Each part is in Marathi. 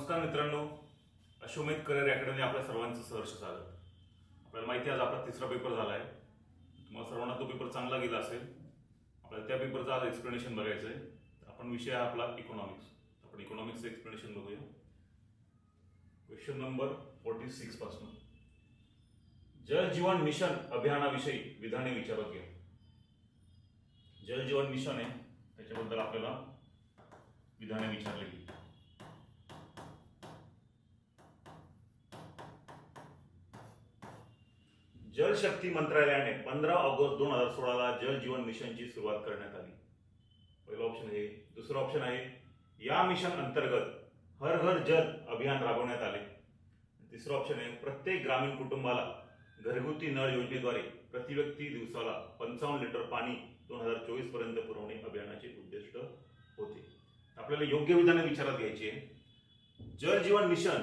नमस्कार मित्रांनो, अश्वमेध करिअर अकॅडमी आपल्या सर्वांचं सहर्ष स्वागत. आपल्याला माहिती आहे आज आपला तिसरा पेपर झाला आहे. तुम्हाला सर्वांना तो पेपर चांगला गेला असेल. आपल्याला त्या पेपरचा आज एक्सप्लेनेशन बघायचं आहे. आपण विषय आहे आपला इकॉनॉमिक्स. आपण इकॉनॉमिक्सचं एक्सप्लेनेशन बघूया. क्वेश्चन नंबर 46 पासून जल जीवन मिशन अभियानाविषयी विधाने विचारत घ्या. जल जीवन मिशन आहे त्याच्याबद्दल आपल्याला विधाने विचारलेली. जल शक्ती मंत्रालयाने 15 ऑगस्ट 2016 ला जल जीवन मिशनची सुरुवात करण्यात आली. पहिला ऑप्शन आहे. दुसरा ऑप्शन आहे या मिशन अंतर्गत हर घर जल अभियान राबवण्यात आले. तिसरा ऑप्शन आहे प्रत्येक ग्रामीण कुटुंबाला घरगुती नळ योजनेद्वारे प्रति व्यक्ती दिवसाला 55 लिटर पाणी 2024 पर्यंत पुरवणे अभियानाचे उद्दिष्ट होते. आपल्याला योग्य विधाने विचारात घ्यायची आहे. जल जीवन मिशन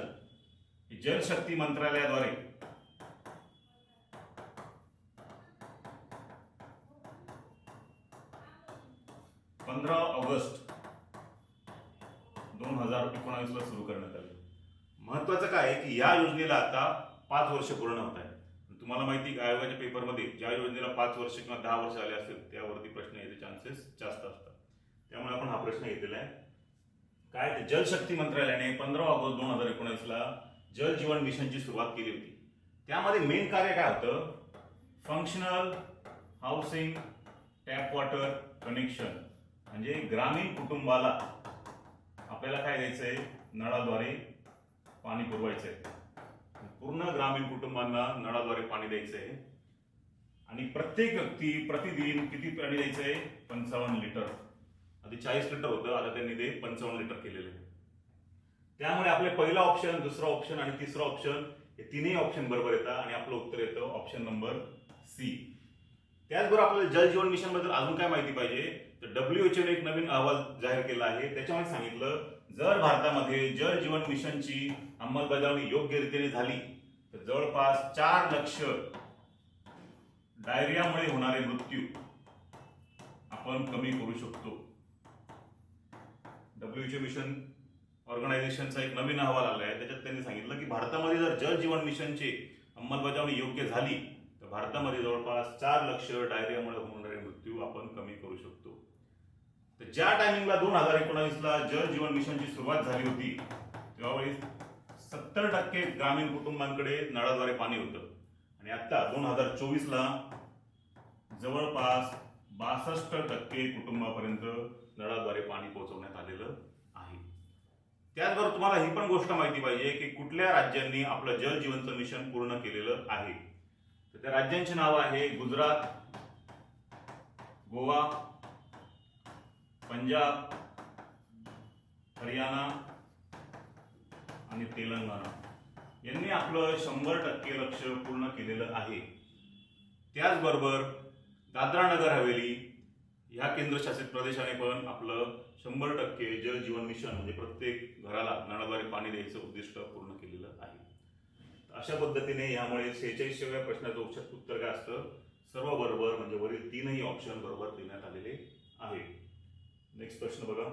जल शक्ती मंत्रालयाद्वारे 15 ऑगस्ट 2019 ला सुरू करण्यात आली. महत्वाचं काय आहे की या योजनेला आता 5 वर्ष पूर्ण होत आहे. तुम्हाला माहिती आहे आयोगाच्या पेपरमध्ये ज्या योजनेला 5 वर्ष किंवा 10 वर्ष आले असेल त्यावरती प्रश्न यायचे चान्सेस जास्त असतात. त्यामुळे आपण हा प्रश्न घेतलेला आहे. काय ते जलशक्ती मंत्रालयाने 15 ऑगस्ट 2019 ला जल जीवन मिशनची सुरुवात केली होती. त्यामध्ये मेन कार्य काय होतं? Functional housing tap water connection, म्हणजे ग्रामीण कुटुंबाला आपल्याला काय द्यायचंय? नळाद्वारे पाणी पुरवायचंय. पूर्ण ग्रामीण कुटुंबांना नळाद्वारे पाणी द्यायचंय आणि प्रत्येक व्यक्ती प्रतिदिन किती पाणी द्यायचंय? 55 लिटर. आधी 40 लिटर होतं, आता त्यांनी ते 55 लिटर केलेलं आहे. त्यामुळे आपले पहिला ऑप्शन, दुसरा ऑप्शन आणि तिसरा ऑप्शन हे तिन्ही ऑप्शन बरोबर येतात आणि आपलं उत्तर येतं ऑप्शन नंबर सी. त्याचबरोबर आपल्याला जल जीवन मिशन बद्दल अजून काय माहिती पाहिजे? तर WHO ने एक नवीन अहवाल जाहीर केला आहे. त्याच्यामध्ये सांगितलं जर भारतामध्ये जल जीवन मिशनची अंमलबजावणी योग्य रीतीने झाली तर जवळपास 4 लाख डायरियामुळे होणारे मृत्यू आपण कमी करू शकतो. WHO मिशन ऑर्गनायझेशनचा एक नवीन अहवाल आला आहे. त्याच्यात त्यांनी सांगितलं की भारतामध्ये जर जल जीवन मिशनची अंमलबजावणी योग्य झाली तर भारतामध्ये जवळपास 4 लाख डायरियामुळे होणारे मृत्यू आपण कमी करू शकतो. तर ज्या टायमिंगला 2019 ला जल जीवन मिशनची सुरुवात झाली होती त्यावेळी 70% ग्रामीण कुटुंबांकडे नळाद्वारे पाणी होतं आणि आता 2024 ला जवळपास 62% कुटुंबापर्यंत नळाद्वारे पाणी पोहोचवण्यात आलेलं आहे. त्याचबरोबर तुम्हाला ही पण गोष्ट माहिती पाहिजे की कुठल्या राज्यांनी आपलं जल जीवनचं मिशन पूर्ण केलेलं आहे. तर त्या राज्यांची नावं आहे गुजरात, गोवा, पंजाब, हरियाणा आणि तेलंगणा यांनी आपलं 100% लक्ष्य पूर्ण केलेलं आहे. त्याचबरोबर दादरा नगर हवेली ह्या केंद्रशासित प्रदेशाने पण आपलं 100% जल जीवन मिशन म्हणजे प्रत्येक घराला नळाद्वारे पाणी द्यायचं उद्दिष्ट पूर्ण केलेलं आहे. अशा पद्धतीने यामुळे 46व्या प्रश्नाचं उत्तर काय असतं? सर्व बरोबर, म्हणजे वरील तीनही ऑप्शन बरोबर देण्यात आलेले आहे. नेक्स्ट प्रश्न बघा.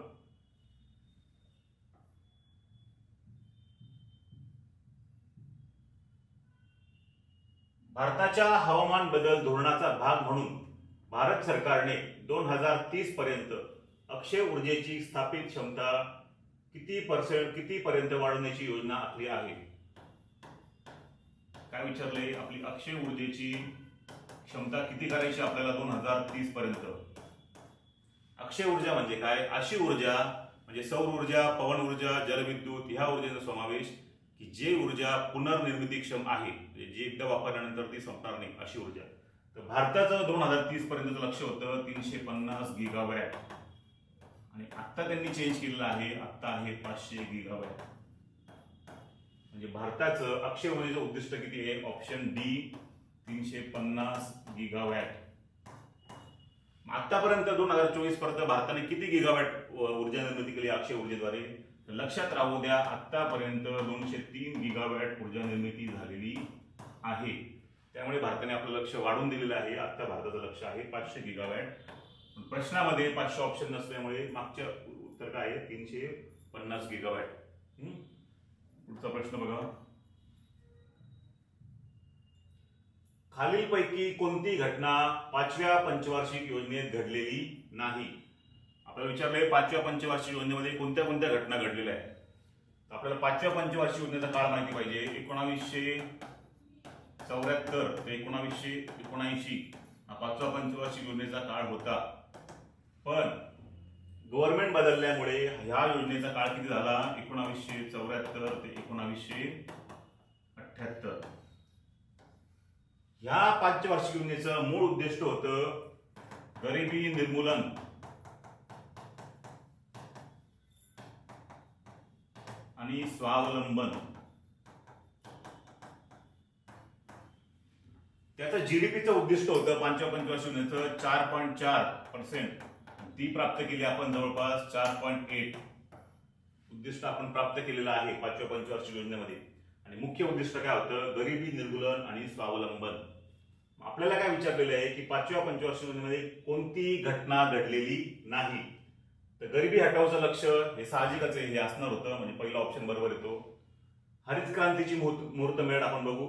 भारताच्या हवामान बदल धोरणाचा भाग म्हणून भारत सरकारने 2030 पर्यंत अक्षय ऊर्जेची स्थापित क्षमता किती पर्यंत वाढवण्याची योजना आखली आहे? काय विचारले? आपली अक्षय ऊर्जेची क्षमता किती करायची आपल्याला 2030 पर्यंत? अक्षय ऊर्जा म्हणजे काय? अशी ऊर्जा म्हणजे सौर ऊर्जा, पवन ऊर्जा, जलविद्युत ह्या ऊर्जेचा समावेश की जे ऊर्जा पुनर्निर्मितीक्षम आहे, म्हणजे जी एकदा वापरल्यानंतर ती संपणार नाही अशी ऊर्जा. तर भारताचं 2030 पर्यंतचं लक्ष्य होतं 350 गिगावॅट आणि आता त्यांनी चेंज केलेलं आहे, आता आहे 500 गिगावॅट. म्हणजे भारताचं अक्षय ऊर्जेचं उद्दिष्ट किती आहे? Option D 350 gigawatt. आतापर्यंत 2024 पर्यंत भारताने किती गिगावॅट ऊर्जा निर्मिती केली अक्षय ऊर्जेद्वारे? लक्षात राहू द्या आतापर्यंत 203 गिगावॅट ऊर्जा निर्मिती झालेली आहे. त्यामुळे भारताने आपलं लक्ष्य वाढवून दिलेलं आहे. आता भारताचं लक्ष्य आहे 500 गिगावॅट. प्रश्नामध्ये 500 ऑप्शन नसल्यामुळे मागच्या उत्तर काय आहे? 350 गिगावॅट. पुढचा प्रश्न बघा. खालीलपैकी कोणती घटना 5व्या पंचवार्षिक योजनेत घडलेली नाही? आपल्याला विचारलंय 5व्या पंचवार्षिक योजनेमध्ये कोणत्या कोणत्या घटना घडलेल्या आहेत. आपल्याला 5व्या पंचवार्षिक योजनेचा काळ माहिती पाहिजे. 1974 ते 1979 हा 5व्या पंचवार्षिक योजनेचा काळ होता. पण गव्हर्नमेंट बदलल्यामुळे ह्या योजनेचा काळ किती झाला? 1974 ते 1978. ह्या पंचवार्षिक योजनेचं मूळ उद्दिष्ट होतं गरिबी निर्मूलन आणि स्वावलंबन. त्याचं जीडीपीचं उद्दिष्ट होतं 5व्या पंचवार्षिक योजनेचं 4.4%. ती प्राप्त केली आपण जवळपास 4.8. उद्दिष्ट आपण प्राप्त केलेलं आहे 5व्या पंचवार्षिक योजनेमध्ये. आणि मुख्य उद्दिष्ट काय होतं? गरिबी निर्मूलन आणि स्वावलंबन. आपल्याला काय विचारलेलं आहे की 5व्या पंचवार्षिक योजनेमध्ये कोणती घटना घडलेली नाही? तर गरिबी हटवाचं लक्ष हे साहजिकच आहे, हे असणार होतं. म्हणजे पहिला ऑप्शन बरोबर येतो. हरित क्रांतीची मुहूर्तमेढ आपण बघू.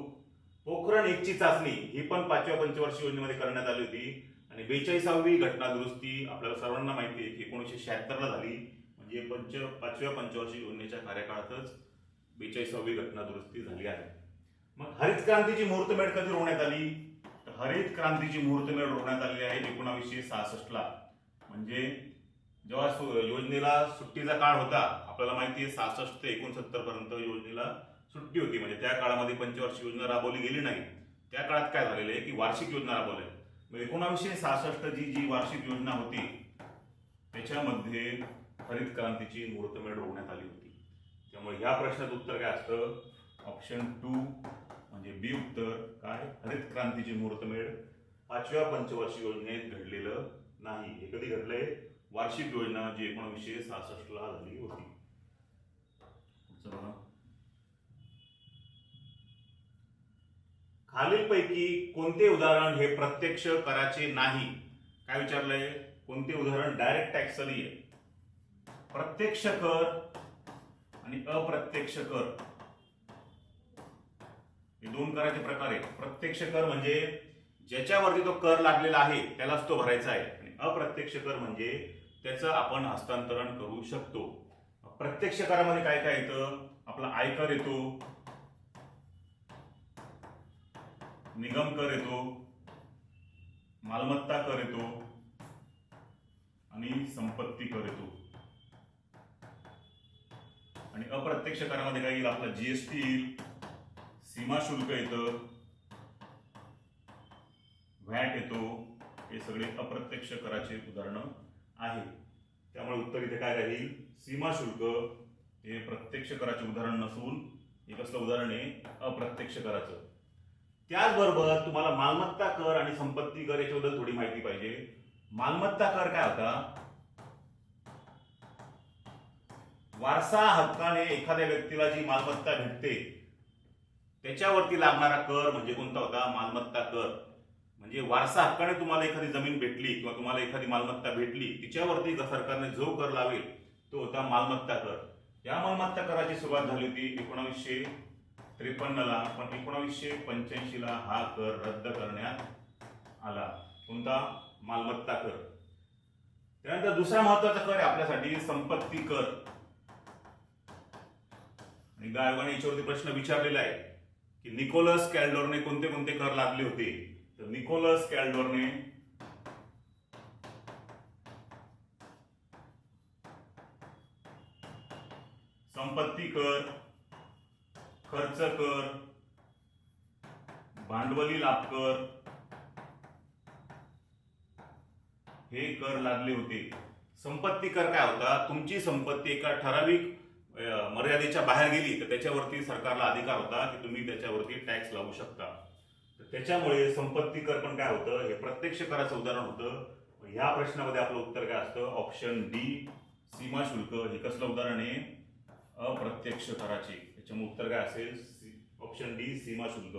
पोखरण 1 ची चाचणी ही पण 5व्या पंचवार्षिक योजनेमध्ये करण्यात आली होती. आणि 42वी घटना दुरुस्ती आपल्याला सर्वांना माहिती आहे की 1976 ला झाली. म्हणजे 5व्या पंचवार्षिक योजनेच्या कार्यकाळातच 42वी घटना दुरुस्ती झाली आहे. मग हरित क्रांतीची मुहूर्तमेढ कधी रोवण्यात आली? तर हरित क्रांतीची मुहूर्तमेढ रोवण्यात आलेली आहे 1966 ला. म्हणजे जेव्हा योजनेला सुट्टीचा काळ होता, आपल्याला माहिती आहे 66 ते 69 पर्यंत योजनेला सुट्टी होती. म्हणजे त्या काळामध्ये पंचवार्षिक योजना राबवली गेली नाही. त्या काळात काय झालेलं आहे की वार्षिक योजना राबवली. 1966 जी वार्षिक योजना होती त्याच्यामध्ये हरित क्रांतीची मुहूर्तमेढ रोवण्यात आली होती. त्यामुळे ह्या प्रश्नाचं उत्तर काय असतं? ऑप्शन 2 म्हणजे बी उत्तर काय? हरित क्रांतीची मुहूर्तमेढ 5व्या पंचवार्षिक योजनेत घडलेलं नाही. हे कधी घडलंय? वार्षिक योजना जी 1966 ला झाली होती. खालीलपैकी कोणते उदाहरण हे प्रत्यक्ष कराचे नाही? काय विचारलंय? कोणते उदाहरण डायरेक्ट टॅक्स आहे? प्रत्यक्ष कर आणि अप्रत्यक्ष कर हे दोन कराचे प्रकार आहेत. प्रत्यक्ष कर म्हणजे ज्याच्यावरती तो कर लागलेला आहे त्यालाच तो भरायचा आहे. आणि अप्रत्यक्ष कर म्हणजे त्याचं आपण हस्तांतरण करू शकतो. प्रत्यक्ष करामध्ये काय काय येतं? आपला आयकर येतो, निगम कर येतो, मालमत्ता कर येतो आणि संपत्ती कर येतो. आणि अप्रत्यक्ष करामध्ये काय येईल? आपला जीएसटी येईल, सीमा शुल्क येतं, व्हॅट येतो. हे सगळे अप्रत्यक्ष कराचे उदाहरणं आहे. त्यामुळे उत्तर इथे काय राहील? सीमा शुल्क हे प्रत्यक्ष कराचे उदाहरण नसून हे कसलं उदाहरण आहे? अप्रत्यक्ष कराचं. त्याचबरोबर तुम्हाला मालमत्ता कर आणि संपत्ती कर याच्याबद्दल थोडी माहिती पाहिजे. मालमत्ता कर काय होता? वारसा हक्काने एखाद्या व्यक्तीला जी मालमत्ता भेटते त्याच्यावरती लागणारा कर म्हणजे कोणता होता? मालमत्ता कर. म्हणजे वारसा हक्काने तुम्हाला एखादी जमीन भेटली किंवा तुम्हाला एखादी मालमत्ता भेटली तिच्यावरती सरकारने जो कर लावेल तो होता मालमत्ता कर. या मालमत्ता कराची सुरुवात झाली होती 1953 ला. पण 1985 ला हा कर रद्द करण्यात आला. कोणता? मालमत्ता कर. त्यानंतर दुसरा महत्वाचा कर आहे आपल्यासाठी संपत्ती कर. आणि आयोगाने याच्यावरती प्रश्न विचारलेला आहे की निकोलस कॅल्डोरने कोणते कोणते कर लादले होते? तर निकोलस कॅल्डोरने संपत्ती कर, खर्च कर, भांडवली लाभ कर हे कर लादले होते. संपत्ती कर काय होता? तुमची संपत्ती एका ठराविक मर्यादेच्या बाहेर गेली तर त्याच्यावरती सरकारला अधिकार होता की तुम्ही त्याच्यावरती टॅक्स लावू शकता. तर त्याच्यामुळे संपत्ती कर पण काय होतं? हे प्रत्यक्ष कराचं उदाहरण होतं. ह्या प्रश्नामध्ये आपलं उत्तर काय असतं? ऑप्शन डी सीमा शुल्क हे कसलं उदाहरण आहे? अप्रत्यक्ष कराचे. त्याच्यामुळे उत्तर काय असेल? ऑप्शन डी सीमा शुल्क.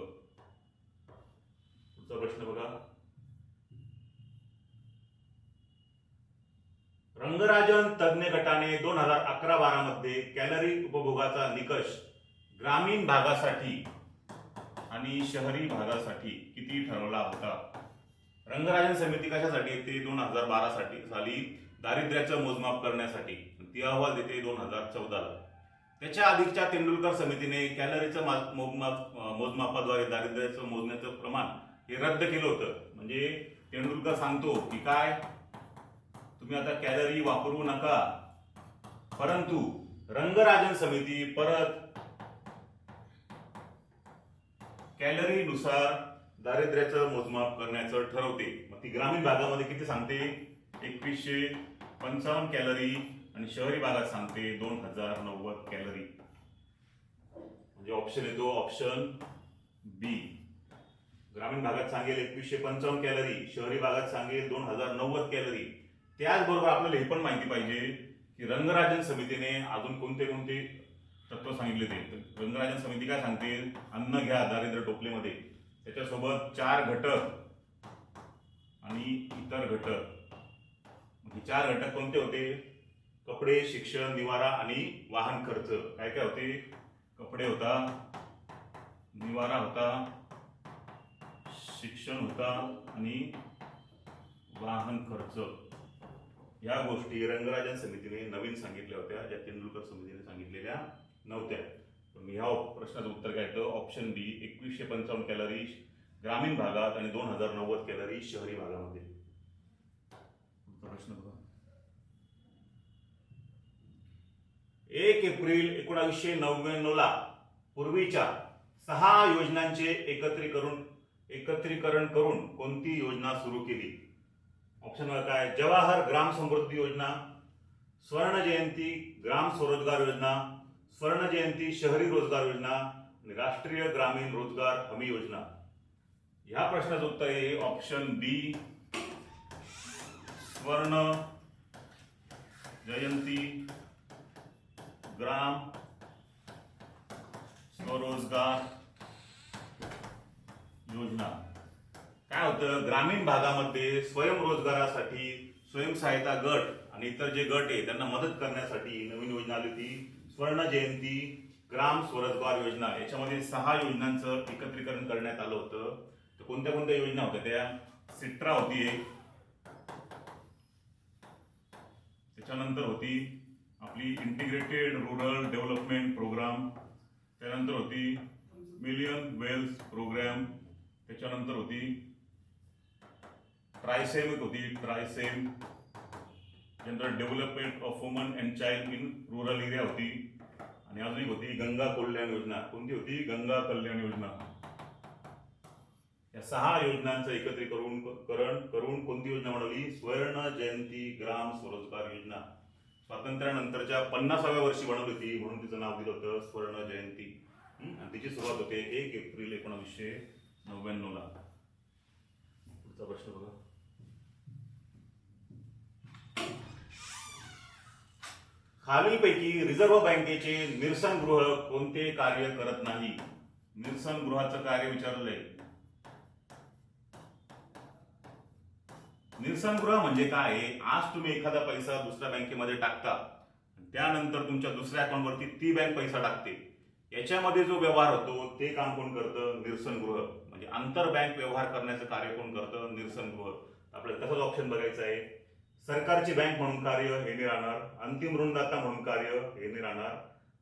पुढचा प्रश्न बघा. रंगराजन तज्ञ गटाने 2011-12 मध्ये कॅलरी उपभोगाचा निकष ग्रामीण भागासाठी आणि शहरी भागासाठी किती ठरवला होता? रंगराजन समिती कशासाठी येते? 2012 साली दारिद्र्याचं मोजमाप करण्यासाठी. ती अहवाल देते 2014ला. त्याच्या आधीच्या तेंडुलकर समितीने कॅलरीचं मोजमापाद्वारे दारिद्र्याचं मोजण्याचं प्रमाण हे रद्द केलं होतं. म्हणजे तेंडुलकर सांगतो की काय, तुम्ही आता कॅलरी वापरू नका, परंतु रंगराजन समिती परत कॅलरीनुसार दारिद्र्याचं मोजमाप करण्याचं ठरवते. मग ती ग्रामीण भागामध्ये किती सांगते? 2155 कॅलरी आणि शहरी भागात सांगते 2090 कॅलरी. म्हणजे ऑप्शन येतो ऑप्शन बी. ग्रामीण भागात सांगेल 2155 कॅलरी, शहरी भागात सांगेल 2090 कॅलरी. त्याचबरोबर आपल्याला हे पण माहिती पाहिजे की रंगराजन समितीने अजून कोणते कोणते तत्व सांगितले ते. रंगराजन समिती काय सांगते? अन्न घ्या दारिद्र्य टोपलेमध्ये, त्याच्यासोबत 4 घटक आणि इतर घटक. हे 4 घटक कोणते होते? कपडे, शिक्षण, निवारा आणि वाहन खर्च. काय काय होते? कपडे होता, निवारा होता, शिक्षण होता आणि वाहन खर्च. या गोष्टी रंगराजन समितीने नवीन सांगितल्या होत्या, ज्या तेंडुलकर समितीने सांगितलेल्या नव्हत्या. पण ह्या प्रश्नाचं उत्तर काय येतं? ऑप्शन बी. 2155 कॅलरी ग्रामीण भागात आणि 2090 कॅलरी शहरी भागामध्ये. प्रश्न बघा. 1 एप्रिल 1999ला पूर्वीच्या 6 योजनांचे एकत्रीकरण करून कोणती योजना सुरू केली? ऑप्शन काय? जवाहर ग्राम समृद्धी योजना, स्वर्ण जयंती ग्राम स्वरोजगार योजना, स्वर्ण जयंती शहरी रोजगार योजना आणि राष्ट्रीय ग्रामीण रोजगार हमी योजना. ह्या प्रश्नाचं उत्तर आहे ऑप्शन बी. स्वर्ण जयंती ग्राम स्वरोजगार योजना. काय होतं? ग्रामीण भागामध्ये स्वयंरोजगारासाठी स्वयंसहायता गट आणि इतर जे गट आहे त्यांना मदत करण्यासाठी नवीन योजना आली होती स्वर्ण जयंती ग्राम स्वरोजगार योजना. याच्यामध्ये 6 योजनांचं एकत्रीकरण करण्यात आलं होतं. तर कोणत्या कोणत्या योजना होत्या त्या? सिट्रा होती एक, त्याच्यानंतर होती आपली इंटिग्रेटेड रूरल डेव्हलपमेंट प्रोग्राम, त्यानंतर होती मिलियन वेल्थ प्रोग्राम, त्याच्यानंतर होती ट्रायसेम होती, ट्रायसेम, त्यानंतर development of woman and child in rural area होती, आणि अजून एक होती गंगा कल्याण योजना. कोणती होती? गंगा कल्याण योजना. या 6 योजनांचं एकत्रीकरण करून कोणती योजना बनवली? स्वर्ण जयंती ग्राम स्वरोजगार योजना. स्वातंत्र्यानंतरच्या 50व्या वर्षी बनवली होती, म्हणून तिचं नाव दिलं होतं स्वर्ण जयंती. आणि तिची सुरुवात होते 1 एप्रिल 1999ला. पुढचा प्रश्न बघा. खालीलपैकी रिझर्व्ह बँकेचे निरसनगृह कोणते कार्य करत नाही? निरसनगृहाचं कार्य विचारलंय. निरसनगृह म्हणजे काय? आज तुम्ही एखादा पैसा दुसऱ्या बँकेमध्ये टाकता, त्यानंतर तुमच्या दुसऱ्या अकाउंटवरती ती बँक पैसा टाकते. याच्यामध्ये जो व्यवहार होतो ते काम कोण करतं? निरसनगृह. म्हणजे आंतर बँक व्यवहार करण्याचं कार्य कोण करतं? निरसनगृह. आपल्याला तसंच ऑप्शन बघायचं आहे. सरकारची बँक म्हणून कार्य हे नाही राहणार, अंतिम ऋणदाता म्हणून कार्य हे नाही राहणार,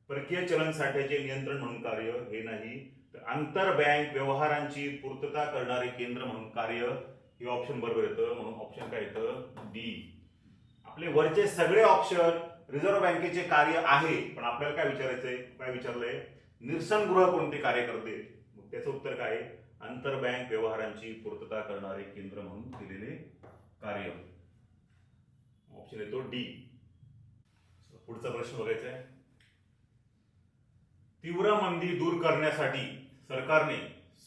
परकीय चलन साठ्याचे नियंत्रण म्हणून कार्य हे नाही, तर आंतर बँक व्यवहारांची पूर्तता करणारे केंद्र म्हणून कार्य हे ऑप्शन बरोबर येतं. म्हणून ऑप्शन काय येतं? डी. आपले वरचे सगळे ऑप्शन रिझर्व्ह बँकेचे कार्य आहे, पण आपल्याला काय विचारायचंय? काय विचारलंय? निरसनगृह कोणते कार्य करते? मग त्याचं उत्तर काय? आंतर बँक व्यवहारांची पूर्तता करणारे केंद्र म्हणून केलेले कार्य. ऑप्शन येतो डी. पुढचा प्रश्न बघायचा आहे. तीव्र मंदी दूर करण्यासाठी सरकारने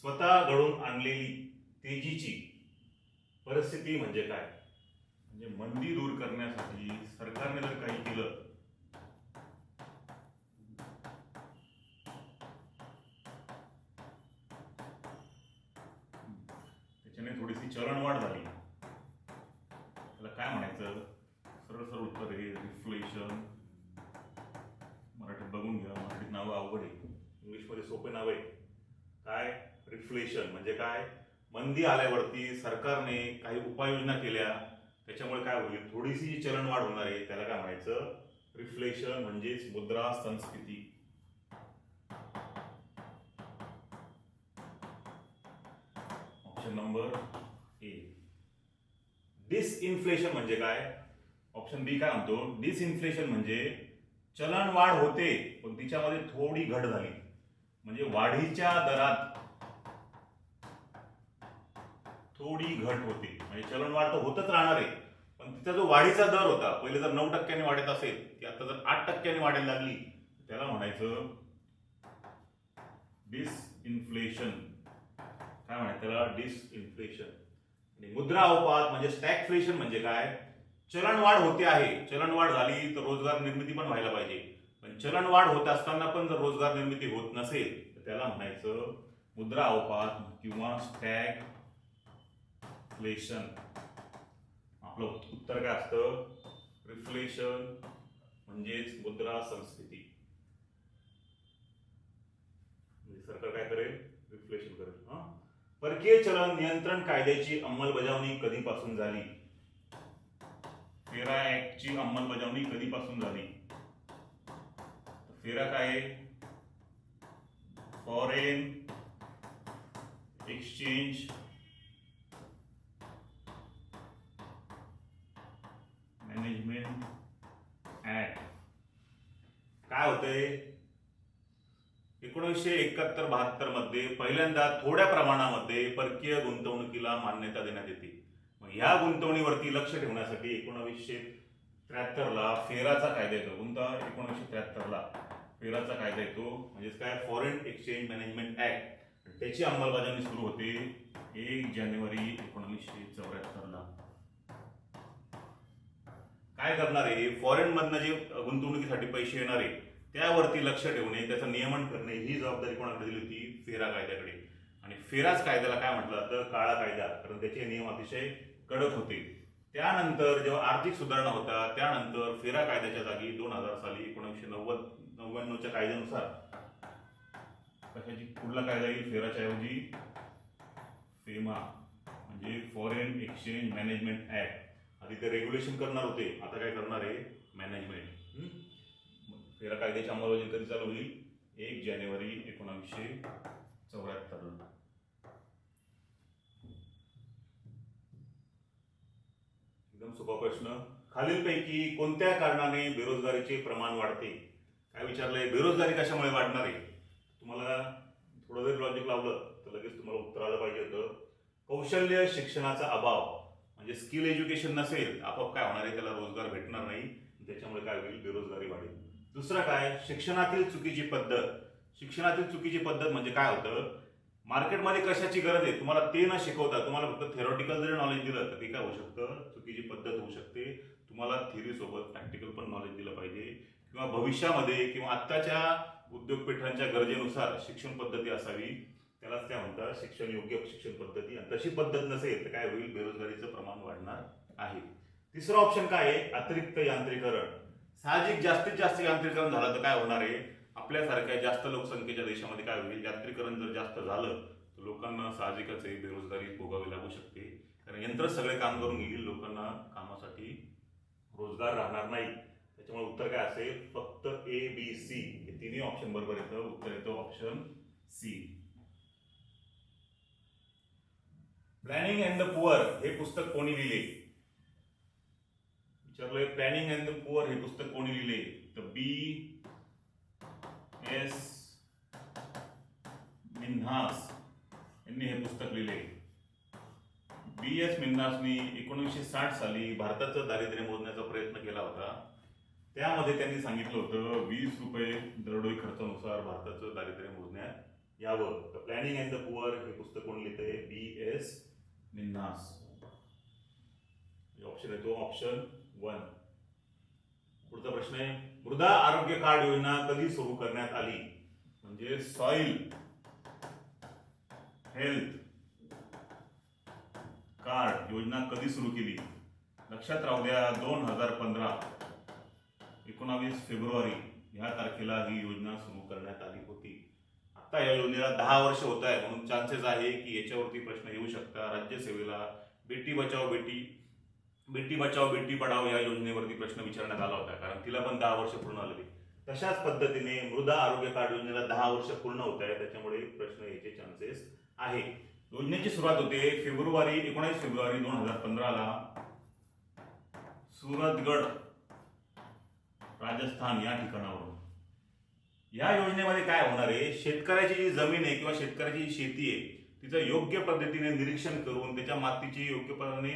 स्वतः घडवून आणलेली तेजीची परिस्थिती म्हणजे काय? म्हणजे मंदी दूर करण्यासाठी सरकारने जर काही केलं त्याच्याने थोडीशी चलनवाढ झाली, त्याला काय म्हणायचं? सरळ सरळ उत्तर आहे रिफ्लेशन. मराठीत बघून घ्या, मराठीत नावं अवघड आहे, इंग्लिश सोपे नाव आहे. काय? रिफ्लेशन म्हणजे काय? मंदी आल्यावरती सरकारने काही उपाययोजना केल्या, त्याच्यामुळे काय होईल, थोडीशी जी चलनवाढ होणार आहे त्याला काय म्हणायचं? रिफ्लेशन म्हणजेच मुद्रा संस्फिती. Option number A. डिसइन्फ्लेशन म्हणजे काय? ऑप्शन बी काय म्हणतो? डिसइन्फ्लेशन म्हणजे चलनवाढ होते पण तिच्यामध्ये थोडी घट झाली, म्हणजे वाढीच्या दरात थोडी घट होते. म्हणजे चलनवाढ तर होतच राहणार आहे, पण तिचा जो वाढीचा दर होता, पहिले जर 9% वाढत असेल ती आता जर 8% वाढायला लागली, त्याला म्हणायचं डिसइन्फ्लेशन. काय म्हणायचं त्याला? डिसइन्फ्लेशन. आणि मुद्रा अवपात म्हणजे स्टॅगफ्लेशन म्हणजे काय? चलनवाढ होते आहे, चलनवाढ झाली तर रोजगार निर्मिती पण व्हायला पाहिजे, पण चलनवाढ होत असताना पण जर रोजगार निर्मिती होत नसेल तर त्याला म्हणायचं मुद्रा अवपात किंवा स्टॅगफ्लेशन. आपलं उत्तर काय असतं? रिफ्लेशन म्हणजेच मुद्रा संस्फिती. सरकार काय करेल? रिफ्लेशन करेल. परकीय चलन नियंत्रण कायद्याची अंमलबजावणी कधीपासून झाली? फेरा ऍक्टची अंमलबजावणी कधीपासून झाली? फेरा काय आहे? Foreign exchange management act. काय होतंय? 1971-72 मध्ये पहिल्यांदा थोड्या प्रमाणामध्ये परकीय गुंतवणुकीला मान्यता देण्यात येते. मग ह्या गुंतवणुकीवरती लक्ष ठेवण्यासाठी 1973 ला फेराचा कायदा येतो. कोणता? 1973 ला फेराचा कायदा येतो. म्हणजेच काय? Foreign exchange management act. त्याची अंमलबजावणी सुरू होते 1 जानेवारी 1974 ला. काय करणार आहे? फॉरेन मधनं जे गुंतवणुकीसाठी पैसे येणार आहे त्यावरती लक्ष ठेवणे, त्याचं नियमन करणे ही जबाबदारी कोणाकडे दिली होती? फेरा कायद्याकडे. आणि फेराच कायद्याला काय म्हटलं जातं? काळा कायदा, कारण त्याचे नियम अतिशय कडक होते. त्यानंतर जेव्हा आर्थिक सुधारणा होता त्यानंतर फेरा कायद्याच्या जागी 2000 साली 1999च्या कायद्यानुसार कशाची पुढला कायदा येईल? फेराच्या ऐवजी फेमा म्हणजे फॉरेन एक्सचेंज मॅनेजमेंट ऍक्ट. आधी ते रेग्युलेशन करणार होते, आता काय करणार आहे? मॅनेजमेंट. फेरा कायद्याची अंमलबजावणी कधी चालू होईल? 1 जानेवारी 1974 ला. एकदम सोपा प्रश्न. खालीलपैकी कोणत्या कारणाने बेरोजगारीचे प्रमाण वाढते? काय विचारलंय? बेरोजगारी कशामुळे वाढणार आहे? तुम्हाला थोडं जरी लॉजिक लावलं तर लगेच तुम्हाला उत्तर आलं पाहिजे होतं. कौशल्य शिक्षणाचा अभाव म्हणजे स्किल एज्युकेशन नसेल, आपोआप काय होणार आहे? त्याला रोजगार भेटणार नाही, त्याच्यामुळे काय होईल? बेरोजगारी वाढेल. दुसरं काय? शिक्षणातील चुकीची पद्धत. शिक्षणातील चुकीची पद्धत म्हणजे काय होतं? मार्केटमध्ये कशाची गरज आहे तुम्हाला ते न शिकवता तुम्हाला फक्त थेरॉटिकल जरी नॉलेज दिलं तर ते काय होऊ शकतं? चुकीची पद्धत होऊ शकते. तुम्हाला थिअरी सोबत प्रॅक्टिकल पण नॉलेज दिलं पाहिजे, किंवा भविष्यामध्ये किंवा आत्ताच्या उद्योगपीठांच्या गरजेनुसार शिक्षण पद्धती असावी, त्यालाच काय म्हणतात? शिक्षण योग्य शिक्षण पद्धती. आणि तशी पद्धत नसेल तर काय होईल? बेरोजगारीचं प्रमाण वाढणार आहे. तिसरं ऑप्शन काय आहे? अतिरिक्त यांत्रिकरण. साहजिक जास्तीत जास्त यांत्रिकरण झालं तर काय होणार आहे? आपल्यासारख्या जास्त लोकसंख्येच्या देशामध्ये काय होईल? यांत्रिकरण जर जास्त झालं तर लोकांना साहजिकच आहे बेरोजगारी भोगावी लागू शकते, कारण यंत्र सगळे काम करून घेईल, लोकांना कामासाठी रोजगार राहणार नाही. त्याच्यामुळे उत्तर काय असेल? फक्त ए बी सी हे तिन्ही ऑप्शन बरोबर येतं. उत्तर येतं option C. Planning and the poor हे पुस्तक कोणी लिहिले? विचारलंय प्लॅनिंग अँड द पुअर हे पुस्तक कोणी लिहिले? तर बी एस मिन्हास यांनी हे पुस्तक लिहिले. बी एस मिन्हासनी 1960 साली भारताचं दारिद्र्य मोजण्याचा प्रयत्न केला होता. त्यामध्ये त्यांनी सांगितलं होतं 20 रुपये दरडोई खर्चानुसार भारताचं दारिद्र्य मोजण्यात यावं. तर प्लॅनिंग अँड द पुअर हे पुस्तक कोण लिहितंय? बी एस मिन्हास. ऑप्शन येतो ऑप्शन 1. पुढचा प्रश्न आहे, मृदा आरोग्य कार्ड योजना कधी सुरू करण्यात आली? म्हणजे सॉइल हेल्थ कार्ड योजना कधी सुरू केली? लक्षात राहू द्या 2015 19 फेब्रुवारी ह्या तारखेला ही योजना सुरू करण्यात आली होती. आता या योजनेला 10 वर्ष होत आहे, म्हणून चान्सेस आहे की याच्यावरती प्रश्न येऊ शकतात. राज्यसेवेला बेटी बचाओ बेटी पढाओ या योजनेवरती प्रश्न विचारण्यात आला होता, कारण तिला पण 10 वर्ष पूर्ण आलेली. तशाच पद्धतीने मृदा आरोग्य कार्ड योजनेला 10 वर्ष पूर्ण होत आहे, त्याच्यामुळे प्रश्न यायचे चान्सेस आहे. योजनेची सुरुवात होते 19 फेब्रुवारी 2015ला सूरतगड, राजस्थान या ठिकाणावरून. या योजनेमध्ये काय होणार आहे, शेतकऱ्याची जी जमीन आहे किंवा शेतकऱ्याची जी शेती आहे तिचं योग्य पद्धतीने निरीक्षण करून त्याच्या मातीची योग्यपणे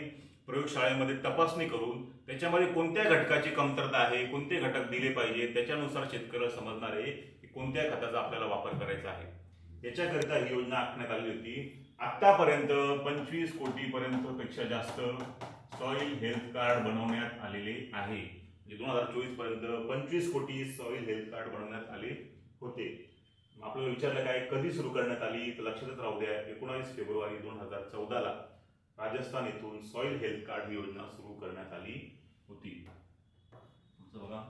प्रयोगशाळेमध्ये तपासणी करून त्याच्यामध्ये कोणत्या घटकाची कमतरता आहे, कोणते घटक दिले पाहिजे, त्याच्यानुसार शेतकऱ्याला समजणार आहे की कोणत्या खताचा आपल्याला वापर करायचा आहे. याच्याकरिता ही योजना आखण्यात आली होती. आतापर्यंत 25 कोटी पर्यंत पेक्षा जास्त सॉइल हेल्थ कार्ड बनवण्यात आलेले आहे. 2024 पर्यंत 25 कोटी सॉइल हेल्थ कार्ड बनवण्यात आले होते. आपल्याला विचारलं काय, कधी सुरू करण्यात आली, तर लक्षातच राहू द्या, 19 फेब्रुवारी 2014ला राजस्थान येथून सॉइल हेल्थ कार्ड ही योजना सुरू करण्यात आली होती. बघा,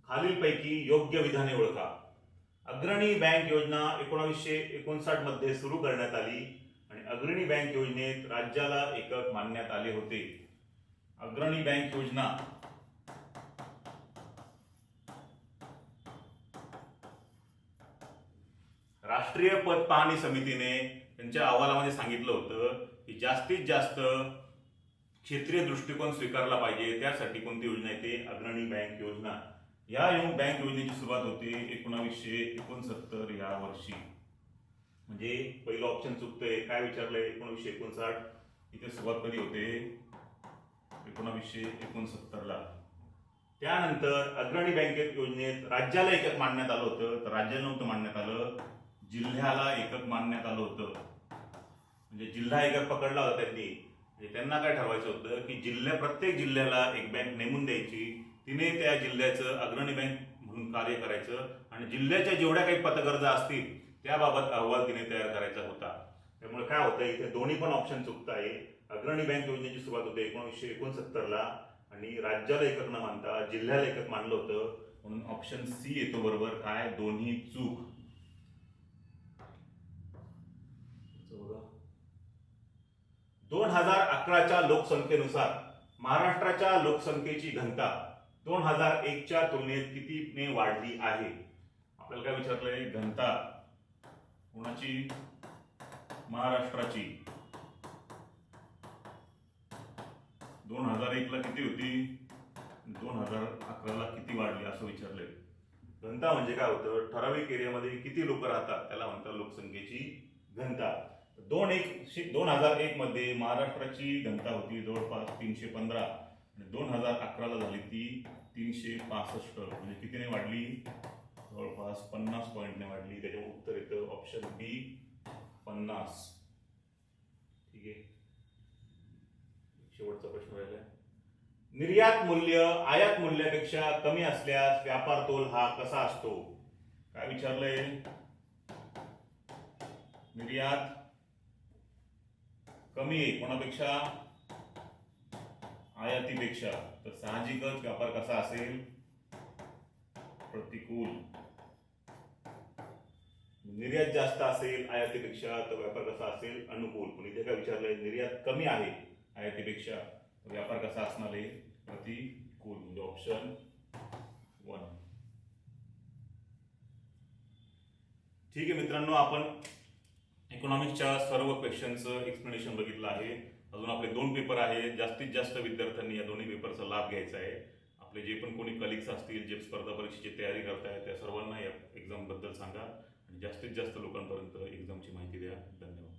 खालीलपैकी योग्य विधाने ओळखा. अग्रणी बँक योजना 1959 मध्ये सुरू करण्यात आली आणि अग्रणी बँक योजनेत राज्याला एकक मानण्यात आले होते. अग्रणी बँक योजना राष्ट्रीय पत पाहणी समितीने त्यांच्या अहवालामध्ये सांगितलं होतं की जास्तीत जास्त क्षेत्रीय दृष्टिकोन स्वीकारला पाहिजे, त्यासाठी कोणती योजना येते, अग्रणी बँक योजना. या बँक योजनेची सुरुवात होते 1969 या वर्षी. म्हणजे पहिलं ऑप्शन चुकतंय, काय विचारलंय, 1959. इथे सुरुवात कधी होते, 1969ला. त्यानंतर अग्रणी बँकेत योजनेत राज्याला एकक मानण्यात आलं होतं, तर राज्याला नव्हतं मानण्यात आलं, जिल्ह्याला एकक मानण्यात आलं होतं. म्हणजे जिल्हा एकक पकडला होता त्यांनी. म्हणजे त्यांना काय ठरवायचं होतं की प्रत्येक जिल्ह्याला एक बँक नेमून द्यायची, तिने त्या जिल्ह्याचं अग्रणी बँक म्हणून कार्य करायचं आणि जिल्ह्याच्या जेवढ्या काही पतगरजा असतील त्याबाबत अहवाल तिने तयार करायचा होता. त्यामुळे काय होतं, इथे दोन्ही पण ऑप्शन चुकत आहे. अग्रणी बँक योजनेची सुरुवात होते 1969ला आणि राज्याला एकक न मानता जिल्ह्याला एकक मानलं होतं, म्हणून ऑप्शन सी येतो बरोबर. काय, दोन्ही चूक. 2011च्या लोकसंख्येनुसार महाराष्ट्राच्या लोकसंख्येची घनता 2001च्या तुलनेत कितीने वाढली आहे. आपल्याला काय विचारलंय, घनता कोणाची, महाराष्ट्राची. 2001ला किती होती, 2011ला किती वाढली असं विचारलंय. घनता म्हणजे काय होतं, ठराविक एरियामध्ये किती लोक राहतात त्याला म्हणतात लोकसंख्येची घनता. 2001 मध्ये महाराष्ट्राची घनता होती जवळपास 315 आणि 2011ला झाली ती 365. म्हणजे कितीने वाढली, जवळपास 50 पॉईंटने वाढली. त्याच्यामुळे उत्तर येतं ऑप्शन बी, 50. ठीक आहे. शेवटचा प्रश्न राहिला, निर्यात मूल्य आयात मूल्यापेक्षा कमी असल्यास व्यापार तोल हा कसा असतो. काय विचारलंय, निर्यात कमी आहे कोणापेक्षा, आयातीपेक्षा, तर साहजिकच व्यापार कसा असेल, प्रतिकूल. निर्यात जास्त असेल आयातीपेक्षा तर व्यापार कसा असेल, अनुकूल. पण इथे काय विचारलंय, निर्यात कमी आहे आयातीपेक्षा, व्यापार कसा असणार आहे, प्रतिकूल. म्हणजे ऑप्शन 1. ठीक आहे मित्रांनो, आपण इकॉनॉमिक्सच्या सर्व क्वेश्चनचं एक्सप्लेनेशन बघितलं आहे. अजून आपले 2 पेपर आहेत. जास्तीत जास्त विद्यार्थ्यांनी या दोन्ही पेपरचा लाभ घ्यायचा आहे. आपले जे पण कोणी कलिग्स असतील जे स्पर्धा परीक्षेची तयारी करतायत त्या सर्वांना या एक्झामबद्दल सांगा आणि जास्तीत जास्त लोकांपर्यंत एक्झामची माहिती द्या. धन्यवाद.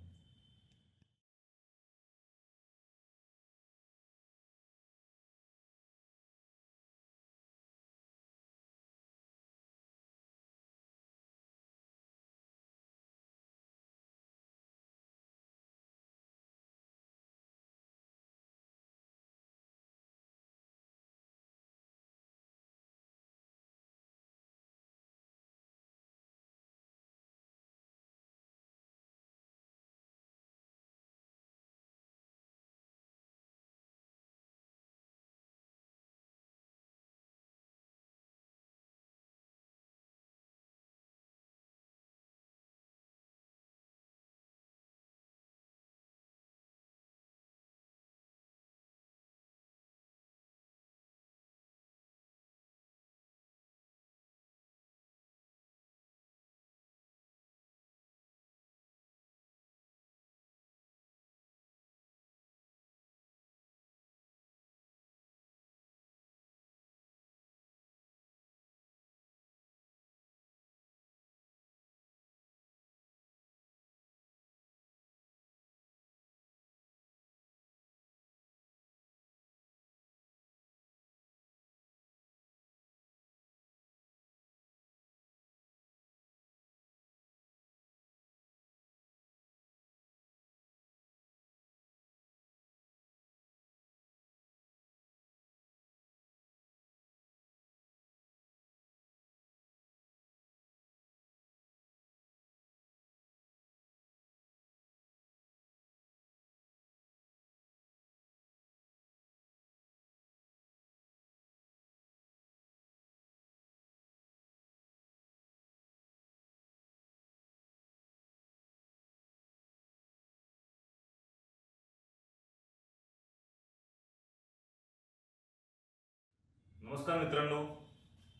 नमस्कार मित्रांनो,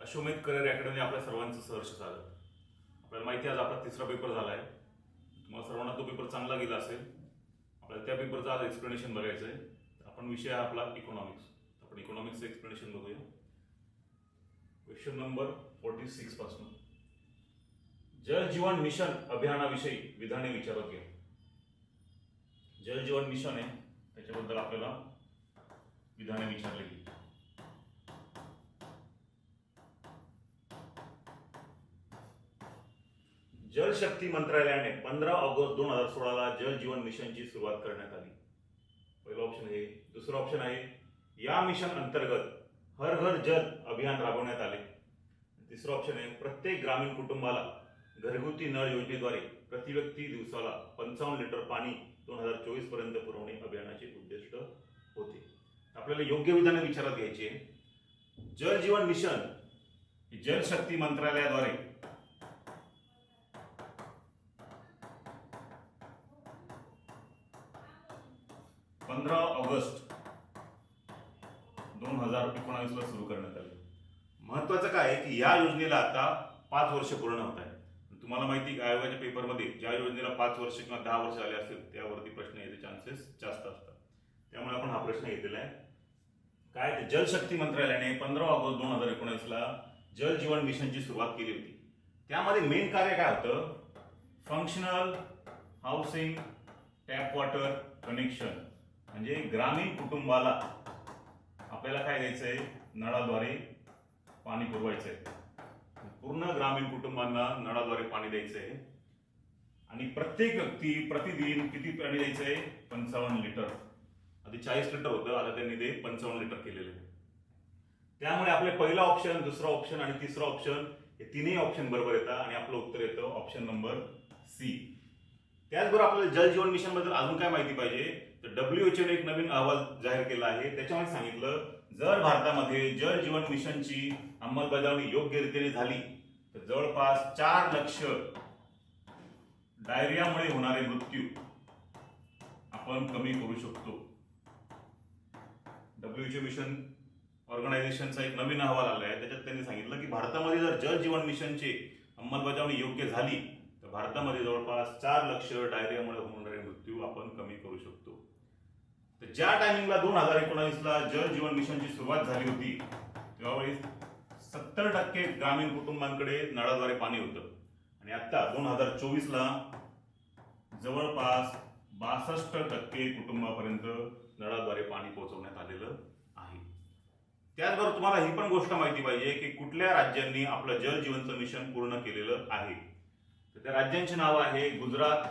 अश्वमेध करिअर अकॅडमी आपल्या सर्वांचं सहर्ष स्वागत. आपल्याला माहिती आहे आज आपला तिसरा पेपर झाला आहे. तुम्हाला सर्वांना तो पेपर चांगला गेला असेल. आपल्याला त्या पेपरचं आज एक्सप्लेनेशन बघायचं आहे. आपण विषय आहे आपला इकॉनॉमिक्स. आपण इकॉनॉमिक्सचं एक्सप्लेनेशन बघूया. क्वेश्चन नंबर 46 पासून जल जीवन मिशन अभियानाविषयी विधाने विचारत घ्या. जल जीवन मिशन आहे त्याच्याबद्दल आपल्याला विधाने विचारलेली. जल शक्ती मंत्रालयाने 15 ऑगस्ट 2016 जल जीवन मिशनची सुरुवात करण्यात आली. पहिला ऑप्शन आहे. दुसरा ऑप्शन आहे या मिशन अंतर्गत हर घर जल अभियान राबवण्यात आले. तिसरा ऑप्शन आहे प्रत्येक ग्रामीण कुटुंबाला घरगुती नळ योजनेद्वारे प्रति व्यक्ती दिवसाला 55 लिटर पाणी 2024 पर्यंत पुरवणे अभियानाचे उद्दिष्ट होते. आपल्याला योग्य विधाने विचारात घ्यायची आहे. जल जीवन मिशन जल शक्ती मंत्रालयाद्वारे 15 ऑगस्ट 2019 ला सुरू करण्यात आले. महत्वाचं काय आहे की या योजनेला आता 5 वर्ष पूर्ण होत आहे. तुम्हाला माहिती आहे आयोगाच्या पेपरमध्ये ज्या योजनेला 5 वर्ष किंवा 10 वर्ष आले असतील त्यावरती प्रश्न यायचे चान्सेस जास्त असतात. त्यामुळे आपण हा प्रश्न घेतलेला आहे. काय ते जलशक्ती मंत्रालयाने 15 ऑगस्ट 2019 ला जल जीवन मिशनची सुरुवात केली होती. त्यामध्ये मेन कार्य काय होतं? Functional housing tap water connection, म्हणजे ग्रामीण कुटुंबाला आपल्याला काय द्यायचंय? नळाद्वारे पाणी पुरवायचंय. पूर्ण ग्रामीण कुटुंबांना नळाद्वारे पाणी द्यायचंय आणि प्रत्येक व्यक्ती प्रतिदिन किती पाणी द्यायचंय? 55 लिटर. आधी 40 लिटर होतं, आता त्यांनी ते 55 लिटर केलेलं आहे. त्यामुळे आपले पहिला ऑप्शन, दुसरा ऑप्शन आणि तिसरा ऑप्शन हे तिन्ही ऑप्शन बरोबर येतात आणि आपलं उत्तर येतं ऑप्शन नंबर सी. त्याचबरोबर आपल्याला जल जीवन मिशन बद्दल अजून काय माहिती पाहिजे? तर WHO ने एक नवीन अहवाल जाहीर केला आहे. त्याच्यामध्ये सांगितलं जर भारतामध्ये जल जीवन मिशनची अंमलबजावणी योग्य रीतीने झाली तर जवळपास 4 लाख डायरियामुळे होणारे मृत्यू आपण कमी करू शकतो. WHO मिशन ऑर्गनायझेशनचा एक नवीन अहवाल आला आहे. त्याच्यात त्यांनी सांगितलं की भारतामध्ये जर जल जीवन मिशनची अंमलबजावणी योग्य झाली तर भारतामध्ये जवळपास 4 लाख डायरियामुळे होणारे मृत्यू आपण कमी करू शकतो. तर ज्या टायमिंगला 2019 ला जल जीवन मिशनची सुरुवात झाली होती त्यावेळी 70% ग्रामीण कुटुंबांकडे नळाद्वारे पाणी होतं आणि आता 2024 ला जवळपास 62% कुटुंबापर्यंत नळाद्वारे पाणी पोहोचवण्यात आलेलं आहे. त्याचबरोबर तुम्हाला ही पण गोष्ट माहिती पाहिजे की कुठल्या राज्यांनी आपलं जल जीवनचं मिशन पूर्ण केलेलं आहे. तर त्या राज्यांची नावं आहे गुजरात,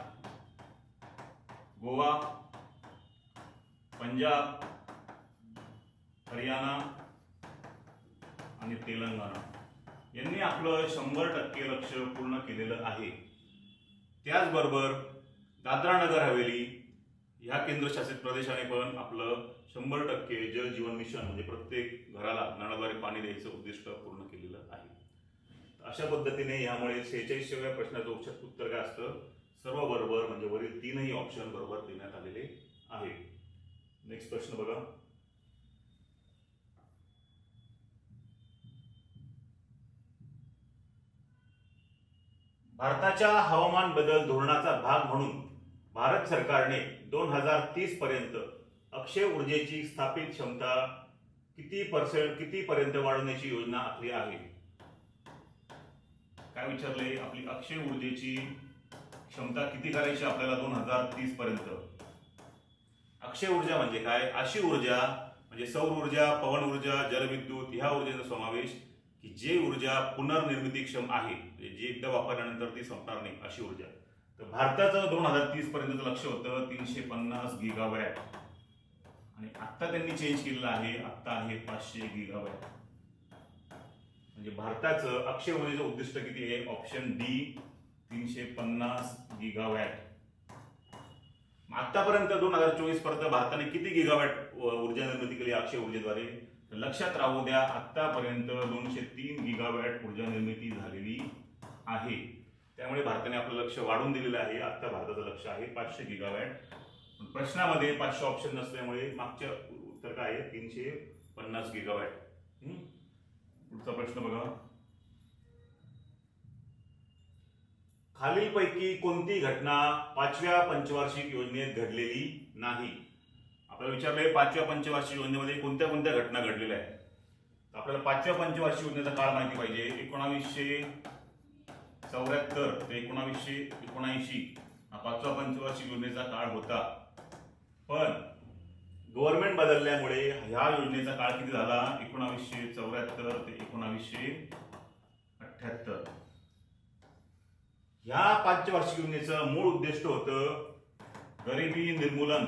गोवा, पंजाब, हरियाणा आणि तेलंगणा यांनी आपलं 100% लक्ष्य पूर्ण केलेलं आहे. त्याचबरोबर दादरा नगर हवेली ह्या केंद्रशासित प्रदेशाने पण आपलं 100% जल जीवन मिशन म्हणजे प्रत्येक घराला नळाद्वारे पाणी द्यायचं उद्दिष्ट पूर्ण केलेलं आहे. अशा पद्धतीने यामुळे 46व्या प्रश्नाचं उत्तर काय असतं? सर्व बरोबर, म्हणजे वरील तीनही ऑप्शन बरोबर देण्यात आलेले आहे. नेक्स्ट प्रश्न बघा. भारताच्या हवामान बदल धोरणाचा भाग म्हणून भारत सरकारने 2030 पर्यंत अक्षय ऊर्जेची स्थापित क्षमता किती पर्यंत वाढवण्याची योजना आखली आहे? काय विचारले? आपली अक्षय ऊर्जेची क्षमता किती करायची आपल्याला 2030 पर्यंत? अक्षय ऊर्जा म्हणजे काय? अशी ऊर्जा म्हणजे सौर ऊर्जा, पवन ऊर्जा, जलविद्युत ह्या ऊर्जेचा समावेश की जे ऊर्जा पुनर्निर्मितीक्षम आहे, म्हणजे जी एकदा वापरल्यानंतर ती संपणार नाही अशी ऊर्जा. तर भारताचं 2030 पर्यंतचं लक्ष्य होतं 350 गीगावॅट आणि आता त्यांनी चेंज केलेलं आहे, आता आहे 500 गीगावॅट. म्हणजे भारताचं अक्षय ऊर्जेचं उद्दिष्ट किती आहे? Option D 350 गीगावॅट. आतापर्यंत 2024 पर्यंत भारताने किती गिगावॅट ऊर्जा निर्मिती केली अक्षय ऊर्जेद्वारे? लक्षात राहू द्या, आतापर्यंत 203 गीगावॅट ऊर्जा निर्मिती झालेली आहे. त्यामुळे भारताने आपलं लक्ष वाढवून दिलेलं आहे. आता भारताचं लक्ष आहे 500 गीगावॅट. प्रश्नामध्ये 500 ऑप्शन नसल्यामुळे मागच्या उत्तर काय आहे? 350 गीगावॅट. पुढचा प्रश्न बघा. खालीलपैकी कोणती घटना 5व्या पंचवार्षिक योजनेत घडलेली नाही? आपल्याला विचारलंय 5व्या पंचवार्षिक योजनेमध्ये कोणत्या कोणत्या घटना घडलेल्या आहेत. आपल्याला 5व्या पंचवार्षिक योजनेचा काळ माहिती पाहिजे. 1974 ते 1979 हा 5व्या पंचवार्षिक योजनेचा काळ होता. पण गव्हर्नमेंट बदलल्यामुळे ह्या योजनेचा काळ किती झाला? 1974 ते 1978. ह्या पंचवार्षिक योजनेचं मूळ उद्दिष्ट होतं गरिबी निर्मूलन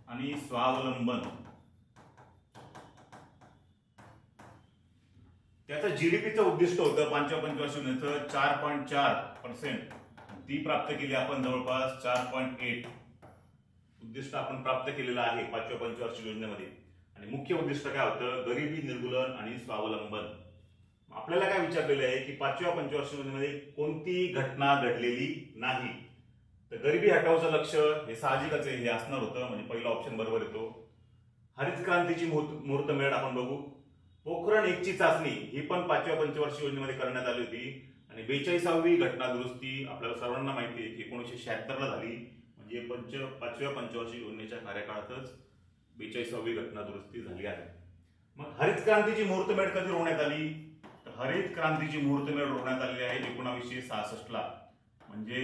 आणि स्वावलंबन. त्याचं जीडीपीचं उद्दिष्ट होतं 5व्या पंचवार्षिक योजनेचं 4.4%. ती प्राप्त केली आपण जवळपास 4.8. उद्दिष्ट आपण प्राप्त केलेलं आहे 5व्या पंचवार्षिक योजनेमध्ये. आणि मुख्य उद्दिष्ट काय होतं? गरिबी निर्मूलन आणि स्वावलंबन. आपल्याला काय विचारलेलं आहे की 5व्या पंचवार्षिक योजनेमध्ये कोणती घटना घडलेली नाही? तर गरिबी हटवायचं लक्ष हे साहजिकच आहे, हे असणार होतं. म्हणजे पहिला ऑप्शन बरोबर येतो. हरित क्रांतीची मुहूर्तमेढ आपण बघू. पोखरण 1 ची चाचणी ही पण 5व्या पंचवार्षिक योजनेमध्ये करण्यात आली होती. आणि 42वी घटना दुरुस्ती आपल्याला सर्वांना माहिती आहे की 1976 ला झाली. म्हणजे 5व्या पंचवार्षिक योजनेच्या कार्यकाळातच 42वी घटना दुरुस्ती झाली आहे. मग हरित क्रांतीची मुहूर्तमेढ कधी रोवण्यात आली? तर हरित क्रांतीची मुहूर्तमेढ रोवण्यात आली आहे 1966 ला. म्हणजे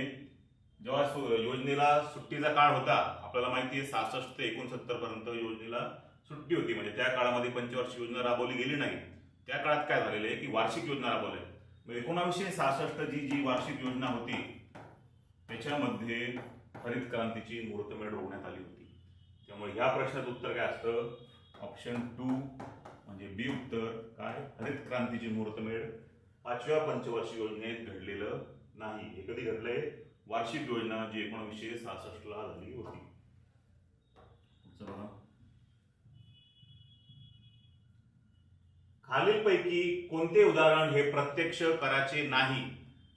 जेव्हा योजनेला सुट्टीचा काळ होता, आपल्याला माहिती आहे 66 ते 69 पर्यंत योजनेला सुट्टी होती. म्हणजे त्या काळामध्ये पंचवार्षिक योजना राबवली गेली नाही. त्या काळात काय झालेलं आहे की वार्षिक योजना राबवली. 1966 जी वार्षिक योजना होती त्याच्यामध्ये हरित क्रांतीची मुहूर्तमेढ रोवण्यात आली होती. त्यामुळे ह्या प्रश्नाचं उत्तर काय असतं? ऑप्शन 2 म्हणजे बी उत्तर काय? हरित क्रांतीची मुहूर्तमेढ 5व्या पंचवार्षिक योजनेत घडलेलं नाही. हे कधी घडलंय? वार्षिक योजना जी 1966 ला झाली होती. खालीलपैकी कोणते उदाहरण हे प्रत्यक्ष कराचे नाही?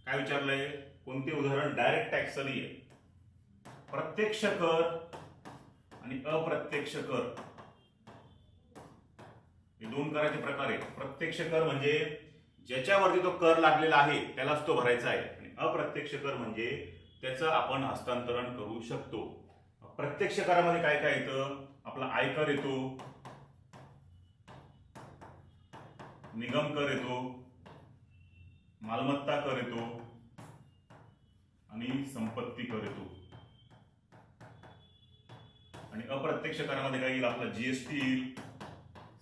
काय विचारलंय? कोणते उदाहरण डायरेक्ट टॅक्स आहे? प्रत्यक्ष कर आणि अप्रत्यक्ष कर हे दोन कराचे प्रकार आहेत. प्रत्यक्ष कर म्हणजे ज्याच्यावरती तो कर लागलेला आहे त्यालाच तो भरायचा आहे. आणि अप्रत्यक्ष कर म्हणजे त्याचं आपण हस्तांतरण करू शकतो. प्रत्यक्ष करामध्ये काय काय येतं? आपला आयकर येतो, निगम कर येतो, मालमत्ता कर येतो आणि संपत्ती कर येतो. आणि अप्रत्यक्ष करामध्ये काय येईल? आपला जीएसटी येईल,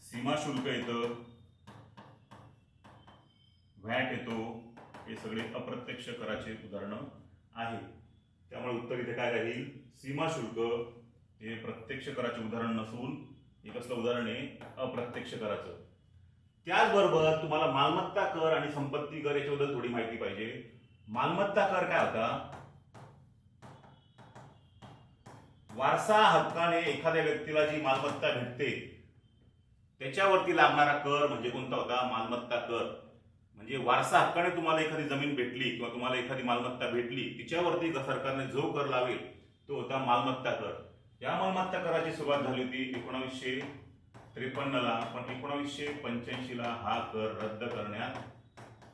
सीमा शुल्क येतं, व्हॅट येतो. हे सगळे अप्रत्यक्ष कराचे उदाहरणं आहे. त्यामुळे उत्तर इथे काय राहील? सीमा शुल्क हे प्रत्यक्ष कराचे उदाहरण नसून हे कसलं उदाहरण आहे? अप्रत्यक्ष कराचं. त्याचबरोबर तुम्हाला मालमत्ता कर आणि संपत्ती कर याच्याबद्दल थोडी माहिती पाहिजे. मालमत्ता कर काय होता? वारसा हक्काने एखाद्या व्यक्तीला जी मालमत्ता भेटते त्याच्यावरती लागणारा कर म्हणजे कोणता होता? मालमत्ता कर. म्हणजे वारसा हक्काने तुम्हाला एखादी जमीन भेटली किंवा तुम्हाला एखादी मालमत्ता भेटली तिच्यावरती सरकारने जो कर लावेल तो होता मालमत्ता कर. या मालमत्ता कराची सुरुवात झाली होती 1953 ला. पण 1985 ला हा कर रद्द करण्यात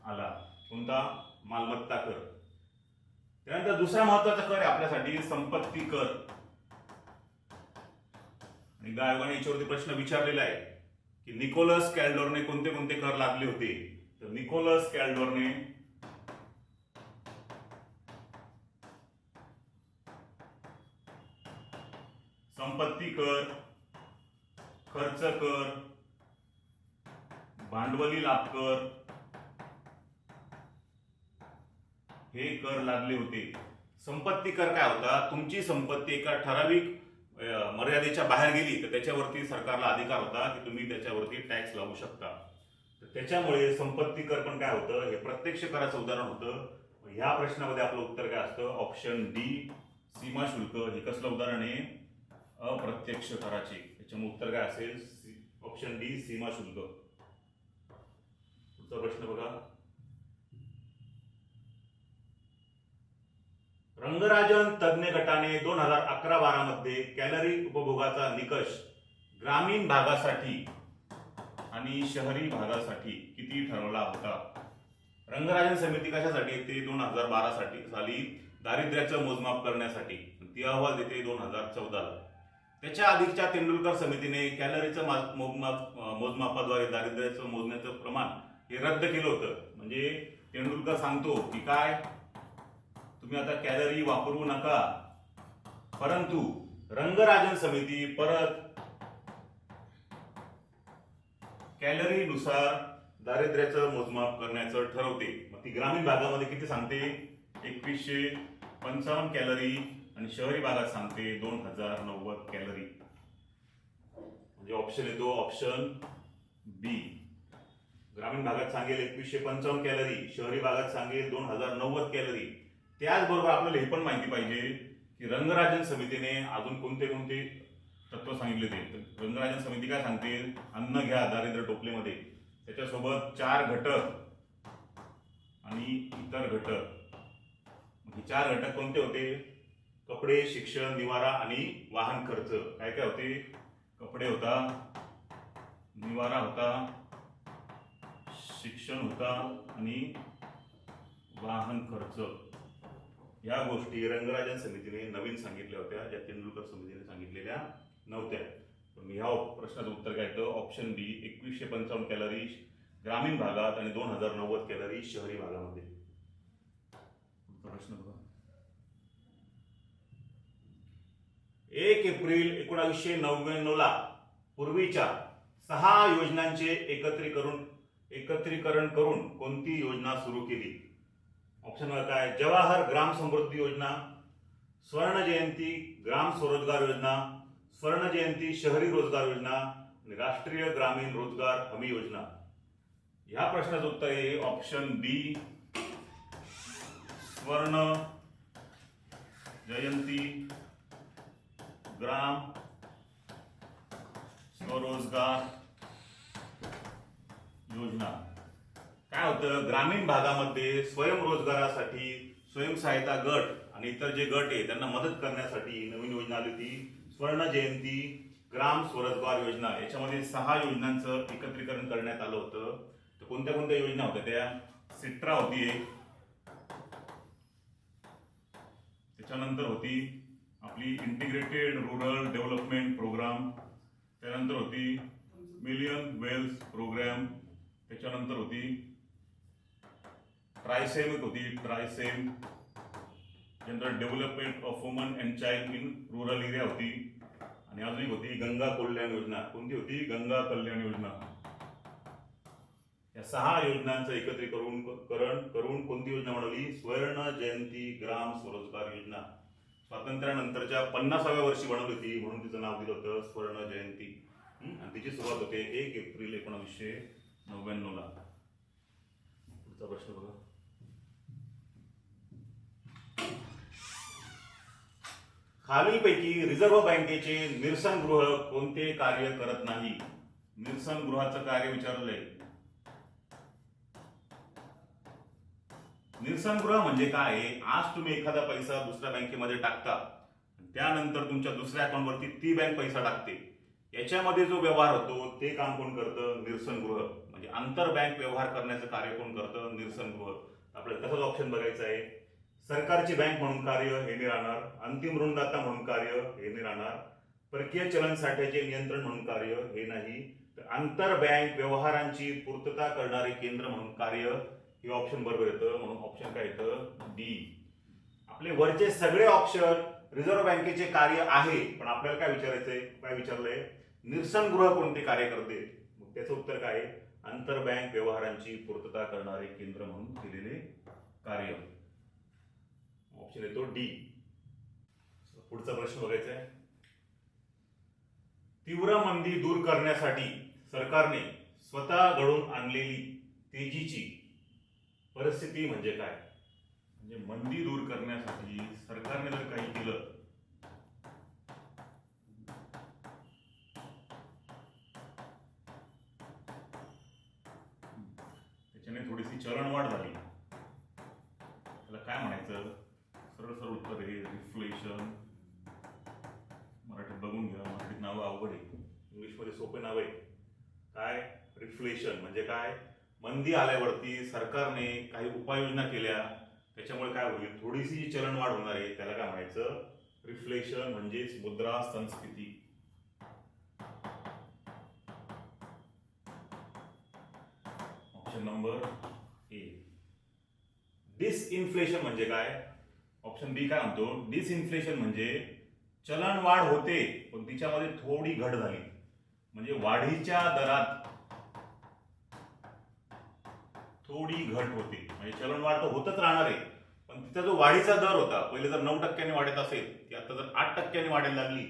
आला. कोणता? मालमत्ता कर. त्यानंतर दुसरा महत्वाचा कर आहे आपल्यासाठी संपत्ती कर. आणि आयोगाने याच्यावरती प्रश्न विचारलेला आहे की निकोलस कॅल्डोरने कोणते कोणते कर लादले होते? तर निकोलस कॅल्डोरने संपत्ती कर, खर्च कर, भांडवली लाभ कर हे कर लादले होते. संपत्ती कर काय होता? तुमची संपत्ती एका ठराविक मर्यादेच्या बाहेर गेली तर त्याच्यावरती सरकारला अधिकार होता की तुम्ही त्याच्यावरती टॅक्स लावू शकता. तर त्याच्यामुळे संपत्ती कर पण काय होतं? हे प्रत्यक्ष कराचं उदाहरण होतं. ह्या प्रश्नामध्ये आपलं उत्तर काय असतं? ऑप्शन डी सीमा शुल्क हे कसलं उदाहरण आहे? अप्रत्यक्ष कराचे. त्याच्यामुळे उत्तर काय असेल? ऑप्शन डी सीमा शुल्क. पुढचा प्रश्न बघा. रंगराजन तज्ञ गटाने 2011-12 मध्ये कॅलरी उपभोगाचा निकष ग्रामीण भागासाठी आणि शहरी भागासाठी किती ठरवला होता? रंगराजन समिती कशासाठी येते? 2012 साली दारिद्र्याचं मोजमाप करण्यासाठी. ती अहवाल देते 2014ला. त्याच्या आधीच्या तेंडुलकर समितीने कॅलरीचं मोजमापाद्वारे दारिद्र्याचं मोजण्याचं प्रमाण हे रद्द केलं होतं. म्हणजे तेंडुलकर सांगतो की काय, तुम्ही आता कॅलरी वापरू नका, परंतु रंगराजन समिती परत कॅलरीनुसार दारिद्र्याचं मोजमाप करण्याचं ठरवते. मग ती ग्रामीण भागामध्ये किती सांगते? 2155 कॅलरी आणि शहरी भागात सांगते 2090 कॅलरी. म्हणजे ऑप्शन येतो ऑप्शन बी. ग्रामीण भागात सांगेल 2155 कॅलरी, शहरी भागात सांगेल 2090 कॅलरी. त्याचबरोबर आपल्याला हे पण माहिती पाहिजे की रंगराजन समितीने अजून कोणते कोणते तत्व सांगितले ते. रंगराजन समिती काय सांगते? अन्न घ्या दारिद्र्य टोपलेमध्ये, त्याच्यासोबत 4 घटक आणि इतर घटक. हे 4 घटक कोणते होते? कपडे, शिक्षण, निवारा आणि वाहन खर्च. काय काय होते? कपडे होता, निवारा होता, शिक्षण होता आणि वाहन खर्च. या गोष्टी रंगराजन समितीने नवीन सांगितल्या होत्या, ज्या तेंडुलकर समितीने सांगितलेल्या नव्हत्या. पण ह्या प्रश्नाचं उत्तर काय येतं? ऑप्शन बी. 2155 कॅलरी ग्रामीण भागात आणि 2090 कॅलरी शहरी भागामध्ये. प्रश्न बघा. 1 एप्रिल 1999ला पूर्वीच्या 6 योजनांचे एकत्रीकरण करून कोणती योजना सुरू केली? ऑप्शन काय? जवाहर ग्राम समृद्धी योजना, स्वर्ण जयंती ग्राम स्वरोजगार योजना, स्वर्ण जयंती शहरी रोजगार योजना आणि राष्ट्रीय ग्रामीण रोजगार हमी योजना. ह्या प्रश्नाचं उत्तर आहे ऑप्शन बी. स्वर्ण जयंती ग्राम स्वरोजगार योजना. काय होतं? ग्रामीण भागामध्ये स्वयंरोजगारासाठी स्वयंसहायता गट आणि इतर जे गट आहे त्यांना मदत करण्यासाठी नवीन योजना आली होती स्वर्ण जयंती ग्राम स्वरोजगार योजना. याच्यामध्ये 6 योजनांचं एकत्रीकरण करण्यात आलं होतं. तर कोणत्या कोणत्या योजना होत्या त्या? सिट्रा होती एक, त्याच्यानंतर होती आपली इंटिग्रेटेड रूरल डेव्हलपमेंट प्रोग्राम, त्यानंतर होती मिलियन वेल्थ प्रोग्राम, त्याच्यानंतर होती TRYSEM TRYSEM, general development of woman and child in rural area होती, आणि अजून एक होती गंगा कल्याण योजना. कोणती होती? गंगा कल्याण योजना. या 6 योजनांचं एकत्रीकरण करून कोणती योजना बनवली? स्वर्ण जयंती ग्राम स्वरोजगार योजना. स्वातंत्र्यानंतरच्या 50व्या वर्षी बनवली होती, म्हणून तिचं नाव दिलं होतं स्वर्ण जयंती. आणि तिची सुरुवात होते 1 एप्रिल 1999ला. पुढचा प्रश्न बघा. खालीलपैकी रिझर्व्ह बँकेचे निरसनगृह कोणते कार्य करत नाही? निरसनगृहाचं कार्य विचारलंय. निरसनगृह म्हणजे काय? आज तुम्ही एखादा पैसा दुसऱ्या बँकेमध्ये टाकता, त्यानंतर तुमच्या दुसऱ्या अकाउंटवरती ती बँक पैसा टाकते. याच्यामध्ये जो व्यवहार होतो ते काम कोण करतं? निरसनगृह. म्हणजे आंतर बँक व्यवहार करण्याचं कार्य कोण करतं? निरसनगृह. आपल्याला तसंच ऑप्शन बघायचं आहे. सरकारची बँक म्हणून कार्य हे नाही राहणार, अंतिम ऋणदाता म्हणून कार्य हे नाही राहणार, परकीय चलन साठ्याचे नियंत्रण म्हणून कार्य हे नाही, तर आंतर बँक व्यवहारांची पूर्तता करणारे केंद्र म्हणून कार्य हे ऑप्शन बरोबर येतं. म्हणून ऑप्शन काय येतं? डी. आपले वरचे सगळे ऑप्शन रिझर्व्ह बँकेचे कार्य आहे, पण आपल्याला काय विचारायचंय? काय विचारलंय? निरसनगृह कोणते कार्य करते? मग त्याचं उत्तर काय? आंतर बँक व्यवहारांची पूर्तता करणारे केंद्र म्हणून केलेले कार्य. ऑप्शन येतो डी. पुढचा प्रश्न बघायचा आहे. तीव्र मंदी दूर करण्यासाठी सरकारने स्वतः घडवून आणलेली तेजीची परिस्थिती म्हणजे काय? म्हणजे मंदी दूर करण्यासाठी सरकारने जर काही केलं त्याच्याने थोडीशी चलनवाढ झाली, त्याला काय म्हणायचं? सरळ उत्तर आहे रिफ्लेशन. मराठीत बघून घ्या, मराठीत नाव अवघड आहे, इंग्लिश इंग्लिशमध्ये सोपे नाव आहे. काय? रिफ्लेशन. म्हणजे काय? मंदी आल्यावरती सरकारने काही उपाययोजना केल्या, त्याच्यामुळे काय होईल, थोडीशी जी चलनवाढ होणार आहे त्याला काय म्हणायचं? रिफ्लेशन म्हणजेच मुद्रा संस्फिती. Option number A. डिसइन्फ्लेशन म्हणजे काय? ऑप्शन बी काय म्हणतो? डिसइन्फ्लेशन म्हणजे चलनवाढ होते पण तिच्यामध्ये थोडी घट झाली, म्हणजे वाढीच्या दरात थोडी घट होते. म्हणजे चलनवाढ तर होतच राहणार आहे, पण तिचा जो वाढीचा दर होता, पहिले जर 9% वाढत असेल ती आता जर 8% वाढायला लागली,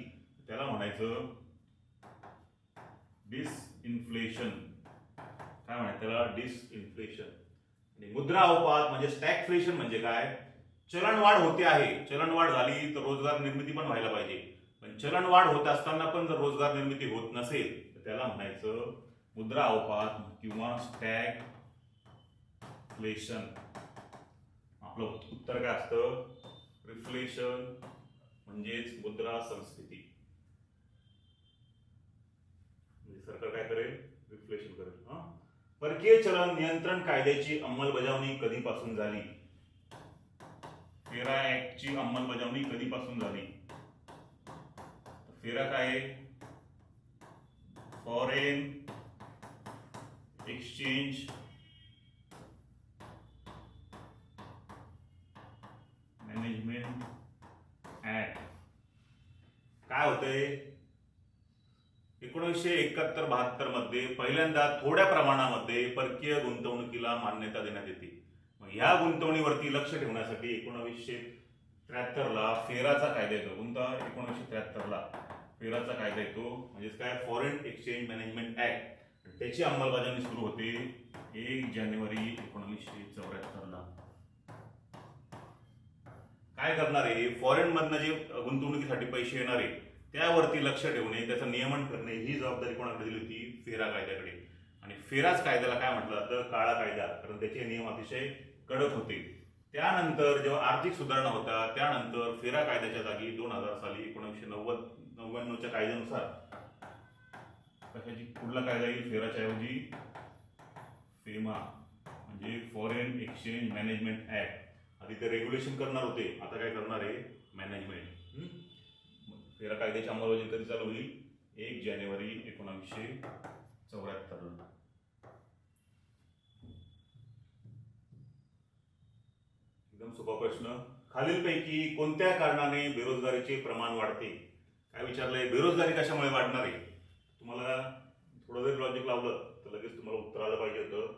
त्याला म्हणायचं डिसइन्फ्लेशन. काय म्हणायचं त्याला? डिसइन्फ्लेशन. आणि मुद्रा अवपात म्हणजे स्टॅगफ्लेशन म्हणजे काय? चलनवाढ होते आहे, चलनवाढ झाली तर रोजगार निर्मिती पण व्हायला पाहिजे, पण चलनवाढ होत असताना पण जर रोजगार निर्मिती होत नसेल तर त्याला म्हणायचं मुद्रा अवपात किंवा स्टॅगफ्लेशन. आपलं उत्तर काय असतं? रिफ्लेशन म्हणजेच मुद्रा संस्फिती. सरकार काय करेल? रिफ्लेशन करेल. परकीय चलन नियंत्रण कायद्याची अंमलबजावणी कधीपासून झाली? फेरा ऍक्टची अंमलबजावणी कधीपासून झाली? फेरा काय आहे? Foreign exchange management act. काय होतंय? 1971-72 मध्ये पहिल्यांदा थोड्या प्रमाणामध्ये परकीय गुंतवणुकीला मान्यता देण्यात येते. मग ह्या गुंतवणुकीवरती लक्ष ठेवण्यासाठी 1973 ला फेराचा कायदा येतो. कोणता? 1973 ला फेराचा कायदा येतो. म्हणजेच काय? Foreign exchange management act. त्याची अंमलबजावणी सुरू होते 1 जानेवारी 1974 ला. काय करणार आहे? फॉरेन मधनं जे गुंतवणुकीसाठी पैसे येणार आहे त्यावरती लक्ष ठेवणे, त्याचं नियमन करणे ही जबाबदारी कोणाकडे दिली होती? फेरा कायद्याकडे. आणि फेराच कायद्याला काय म्हटलं जातं? काळा कायदा, कारण त्याचे नियम अतिशय कडक होते. त्यानंतर जेव्हा आर्थिक सुधारणा होता त्यानंतर फेरा कायद्याच्या जागी 2000 साली 1999च्या कायद्यानुसार कशाची पुढला कायदा येईल? फेराच्या ऐवजी फेमा म्हणजे फॉरेन एक्सचेंज मॅनेजमेंट ऍक्ट. आधी ते रेग्युलेशन करणार होते, आता काय करणार आहे? मॅनेजमेंट. फेरा कायद्याची अंमलबजावणी कधी चालू होईल? 1 जानेवारी 1974 ला. एकदम सोपा प्रश्न. खालीलपैकी कोणत्या कारणाने बेरोजगारीचे प्रमाण वाढते? काय विचारलंय? बेरोजगारी कशामुळे वाढणार आहे? तुम्हाला थोडं जरी लॉजिक लावलं तर लगेच तुम्हाला उत्तर आलं पाहिजे होतं.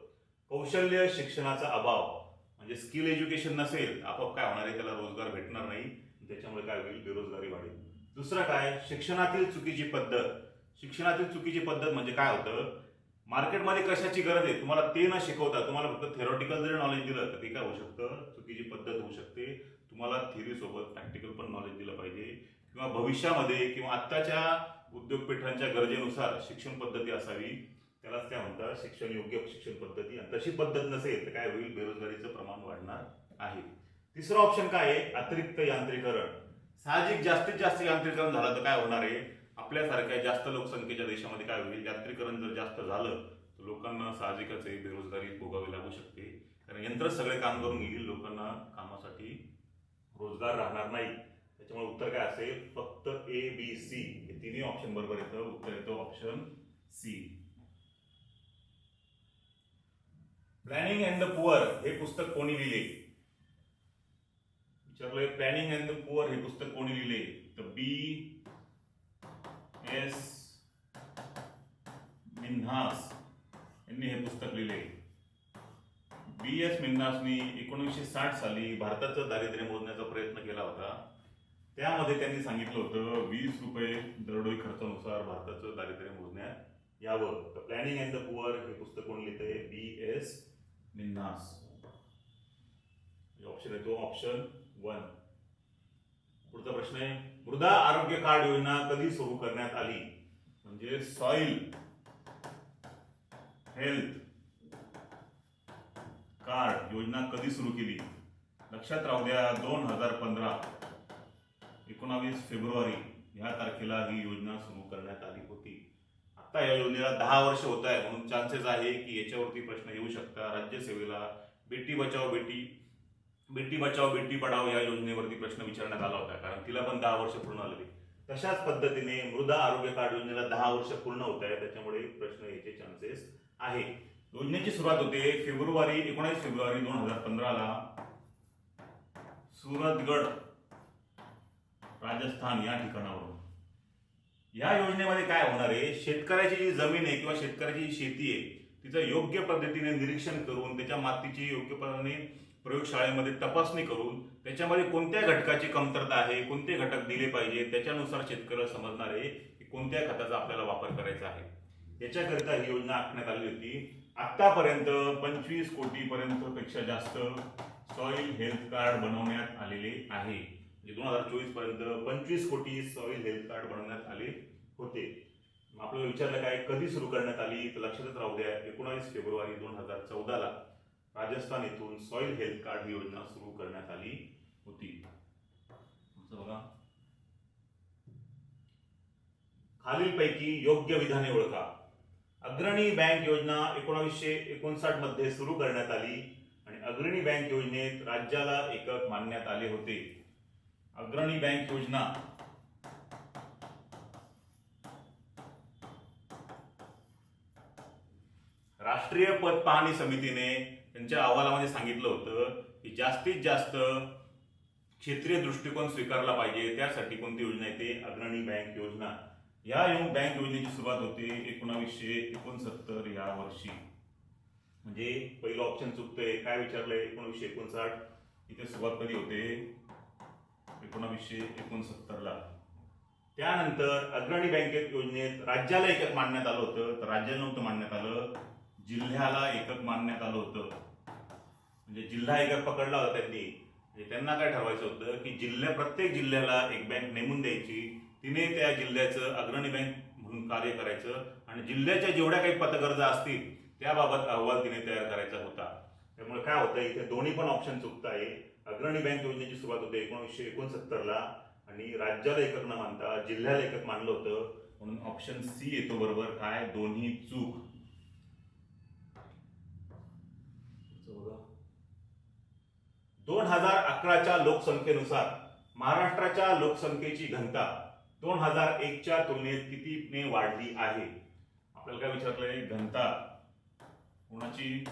कौशल्य शिक्षणाचा अभाव म्हणजे स्किल एज्युकेशन नसेल, आपोआप काय होणार आहे? त्याला रोजगार भेटणार नाही, त्याच्यामुळे काय होईल? बेरोजगारी वाढेल. दुसरं काय? शिक्षणातील चुकीची पद्धत. शिक्षणातील चुकीची पद्धत म्हणजे काय होतं? मार्केटमध्ये कशाची गरज आहे तुम्हाला ते न शिकवता तुम्हाला फक्त थेरॉटिकल जरी नॉलेज दिलं तर ते काय होऊ शकतं? चुकीची पद्धत होऊ शकते. तुम्हाला थिअरी सोबत प्रॅक्टिकल पण नॉलेज दिलं पाहिजे, किंवा भविष्यामध्ये किंवा आत्ताच्या उद्योगपीठांच्या गरजेनुसार शिक्षण पद्धती असावी, त्यालाच काय म्हणतात? शिक्षण योग्य शिक्षण पद्धती. आणि तशी पद्धत नसेल तर काय होईल? बेरोजगारीचं प्रमाण वाढणार आहे. तिसरं ऑप्शन काय आहे? अतिरिक्त यांत्रिकरण. साहजिक जास्तीत जास्त यांत्रिकरण झालं तर काय होणार आहे? आपल्यासारख्या जास्त लोकसंख्येच्या देशामध्ये काय होईल? यांत्रिकरण जर जास्त झालं तर लोकांना साहजिकच आहे बेरोजगारी भोगावी लागू शकते, कारण यंत्र सगळे काम करून घेईल, लोकांना कामासाठी रोजगार राहणार नाही. त्याच्यामुळे उत्तर काय असेल? फक्त ए, बी, सी हे तिन्ही ऑप्शन बरोबर येतं. उत्तर येतं option C. Planning and the poor हे पुस्तक कोणी लिहिले? विचारलंय प्लॅनिंग अँड द पुअर हे पुस्तक कोणी लिहिले? तर B.S. मिन्हास यांनी हे पुस्तक लिहिले. B.S. मिन्हासनी 1960 साली भारताचं दारिद्र्य मोजण्याचा प्रयत्न केला होता. त्यामध्ये त्यांनी सांगितलं होतं 20 रुपये दरडोई खर्चानुसार भारताचं दारिद्र्य मोजण्यात यावं. तर प्लॅनिंग अँड द पुअर हे पुस्तक कोण लिहितंय? B.S. मिन्हास. ऑप्शन येतो ऑप्शन 1. पुढचा प्रश्न आहे, मृदा आरोग्य कार्ड योजना कधी सुरू करण्यात आली? म्हणजे सॉइल हेल्थ कार्ड योजना कधी सुरू केली? लक्षात राहू द्या 2015 19 फेब्रुवारी ह्या तारखेला ही योजना सुरू करण्यात आली होती. आता या योजनेला 10 वर्ष होत आहे, म्हणून चान्सेस आहे की याच्यावरती प्रश्न येऊ शकतात. राज्यसेवेला बेटी बचाओ बेटी पढाओ या योजनेवरती प्रश्न विचारण्यात आला होता, कारण तिला पण 10 वर्ष पूर्ण आलेली. तशाच पद्धतीने मृदा आरोग्य कार्ड योजनेला 10 वर्ष पूर्ण होत आहे, त्याच्यामुळे प्रश्न यायचे चान्सेस आहे. योजनेची सुरुवात होते 19 फेब्रुवारी 2015 ला सूरतगड राजस्थान या ठिकाणावरून. या योजनेमध्ये काय होणार आहे, शेतकऱ्याची जी जमीन आहे किंवा शेतकऱ्याची जी शेती आहे तिचं योग्य पद्धतीने निरीक्षण करून त्याच्या मातीची योग्यपणे प्रयोगशाळेमध्ये तपासणी करून त्याच्यामध्ये कोणत्या घटकाची कमतरता आहे, कोणते घटक दिले पाहिजे, त्याच्यानुसार शेतकऱ्याला समजणार आहे की कोणत्या खताचा आपल्याला वापर करायचा आहे. याच्याकरिता ही योजना आखण्यात आली होती. आतापर्यंत 25 कोटी पर्यंत पेक्षा जास्त सॉइल हेल्थ कार्ड बनवण्यात आलेले आहे. 2024 पर्यंत 25 कोटी सॉइल हेल्थ कार्ड बनवण्यात आले होते. आपल्याला विचारलं काय, कधी सुरू करण्यात आली, तर लक्षातच राहू द्या 19 फेब्रुवारी 2014 ला राजस्थान येथून सॉइल हेल्थ कार्ड ही योजना सुरू करण्यात आली होती. बघा, खालीलपैकी योग्य विधाने ओळखा. अग्रणी बँक योजना 1959 मध्ये सुरू करण्यात आली आणि अग्रणी बँक योजनेत राज्याला एकक मानण्यात आले होते. अग्रणी बँक योजना राष्ट्रीय पत पाहणी समितीने त्यांच्या अहवालामध्ये सांगितलं होतं की जास्तीत जास्त क्षेत्रीय दृष्टिकोन स्वीकारला पाहिजे, त्यासाठी कोणती योजना येते, अग्रणी बँक योजना. या बँक योजनेची सुरुवात होते 1969 या वर्षी. म्हणजे पहिलं ऑप्शन चुकतंय, काय विचारलंय 1959, इथे सुरुवात कधी होते 1969 ला. त्यानंतर अग्रणी बँकेत योजनेत राज्याला एकक मानण्यात आलं होतं, तर राज्याला नव्हतं मानण्यात आलं, जिल्ह्याला एकक मानण्यात आलं होतं. म्हणजे जिल्हा एकक पकडला होता त्यांनी. म्हणजे त्यांना काय ठरवायचं होतं की प्रत्येक जिल्ह्याला एक बँक नेमून द्यायची, तिने त्या जिल्ह्याचं अग्रणी बँक म्हणून कार्य करायचं आणि जिल्ह्याच्या जेवढ्या काही पतगरजा असतील त्याबाबत अहवाल तिने तयार करायचा होता. त्यामुळे काय होतं, इथे दोन्ही पण ऑप्शन चुकत आहे. अग्रणी बँक योजनेची सुरुवात होते 1969 ला आणि राज्याला एकक न मानता जिल्ह्याला एकक मानलं होतं, म्हणून ऑप्शन सी येतो बरोबर. काय, दोन्ही चूक. 2011च्या लोकसंख्येनुसार महाराष्ट्राच्या लोकसंख्येची घनता 2001च्या तुलनेत कितीने वाढली आहे. आपल्याला काय विचारलंय, घनता कोणाची,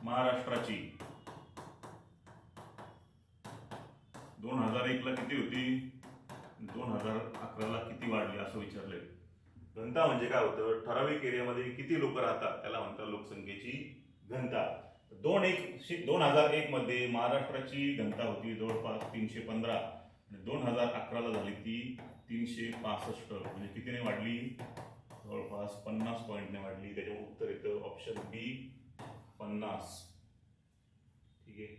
महाराष्ट्राची. 2001 ला किती होती, 2011 ला किती वाढली असं विचारलंय. घनता म्हणजे काय होतं, ठराविक एरियामध्ये किती लोक राहतात त्याला म्हणतात लोकसंख्येची घनता. 2001 मध्ये महाराष्ट्राची घनता होती जवळपास 315 आणि 2011 ला झाली ती 365. म्हणजे कितीने वाढली, जवळपास 50 पॉईंटने वाढली. त्याच्यावर उत्तर येतं ऑप्शन बी 50. ठीक आहे.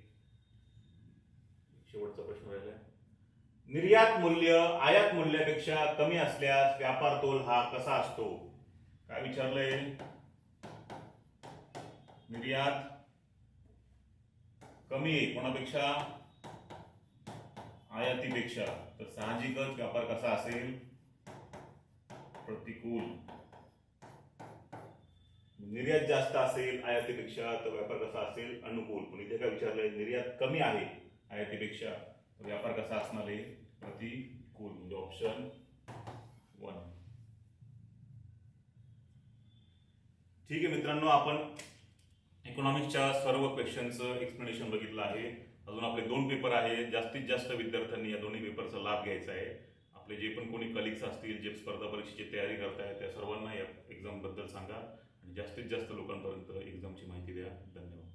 शेवटचा प्रश्न राहिला, निर्यात मूल्य आयात मूल्यापेक्षा कमी असल्यास व्यापार तोल हा कसा असतो. काय विचारलंय, निर्यात कमी आहे कोणापेक्षा, आयातीपेक्षा, तर साहजिकच व्यापार कसा असेल, प्रतिकूल. निर्यात जास्त असेल आयातीपेक्षा तर व्यापार कसा असेल, अनुकूल. पण इथे काय विचारलंय, निर्यात कमी आहे आयातीपेक्षा, व्यापार कसा असणार आहे, प्रतिकूल. म्हणजे ऑप्शन 1. ठीक आहे मित्रांनो, आपण इकॉनॉमिक्सच्या सर्व क्वेश्चनचं एक्सप्लेनेशन बघितलं आहे. अजून आपले 2 पेपर आहेत. जास्तीत जास्त विद्यार्थ्यांनी या दोन्ही पेपरचा लाभ घ्यायचा आहे. आपले जे पण कोणी कलिग्स असतील जे स्पर्धा परीक्षेची तयारी करतायत त्या सर्वांना या एक्झामबद्दल सांगा आणि जास्तीत जास्त लोकांपर्यंत एक्झामची माहिती द्या. धन्यवाद.